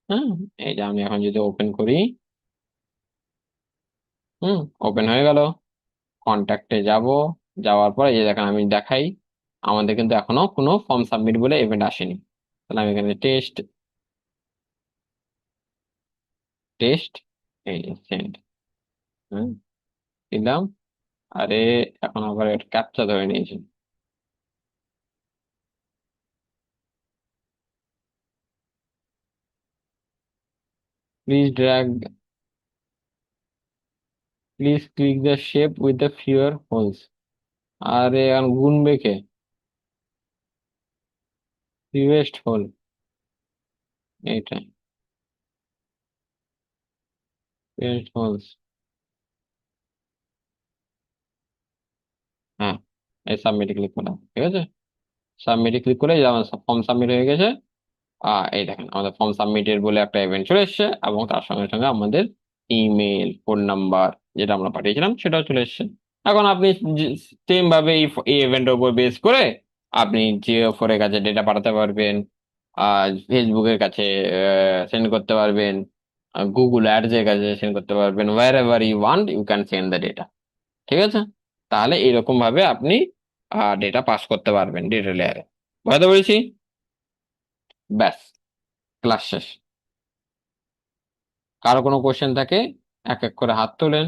হ্যাঁ, এই যে আমি এখন যদি ওপেন করি, ওপেন হয়ে গেল। কন্ট্যাক্টে যাব, যাওয়ার পর এই যে দেখেন আমি দেখাই আমাদের কিন্তু এখনো কোনো ফর্ম সাবমিট বলে ইভেন্ট আসেনি। তাহলে আমি এখানে টেস্ট, টেস্ট, এই সেন্ড দিলাম। আরে এখন আবার একটা ক্যাপচা ধরে নিয়েছি। Please drag please click the shape with the fewer holes. আরে আর গুনবে কে? ফিউয়েস্ট হোল, এইটা ফিউয়েস্ট হোলস। হ্যাঁ, এই সাবমিটে ক্লিক করলাম, ঠিক আছে। সাবমিটে ক্লিক করে এই যে আমার ফর্ম সাবমিট হয়ে গেছে। এই দেখেন আমাদের ফর্ম সাবমিটেড বলে একটা ইভেন্ট চলে এসেছে, এবং তার সঙ্গে সঙ্গে আমাদের ইমেল, ফোন নাম্বার যেটা আমরা পাঠিয়েছিলাম সেটাও চলে এসেছে। এখন আপনি সেম ভাবে এই ইভেন্টের উপর বেস করে আপনি জিও ফোরের কাছে ডেটা পাঠাতে পারবেন, ফেসবুকের কাছে সেন্ড করতে পারবেন, গুগল অ্যাডস এর কাছে সেন্ড করতে পারবেন, wherever you want you can send the data. ঠিক আছে, তাহলে এরকম ভাবে আপনি ডেটা পাস করতে পারবেন ডেটা লেয়ারে। বুঝতে পেরেছি? ব্যাস, ক্লাস শেষ। কারো কোনো কোশ্চেন থাকে এক এক করে হাত তোলেন।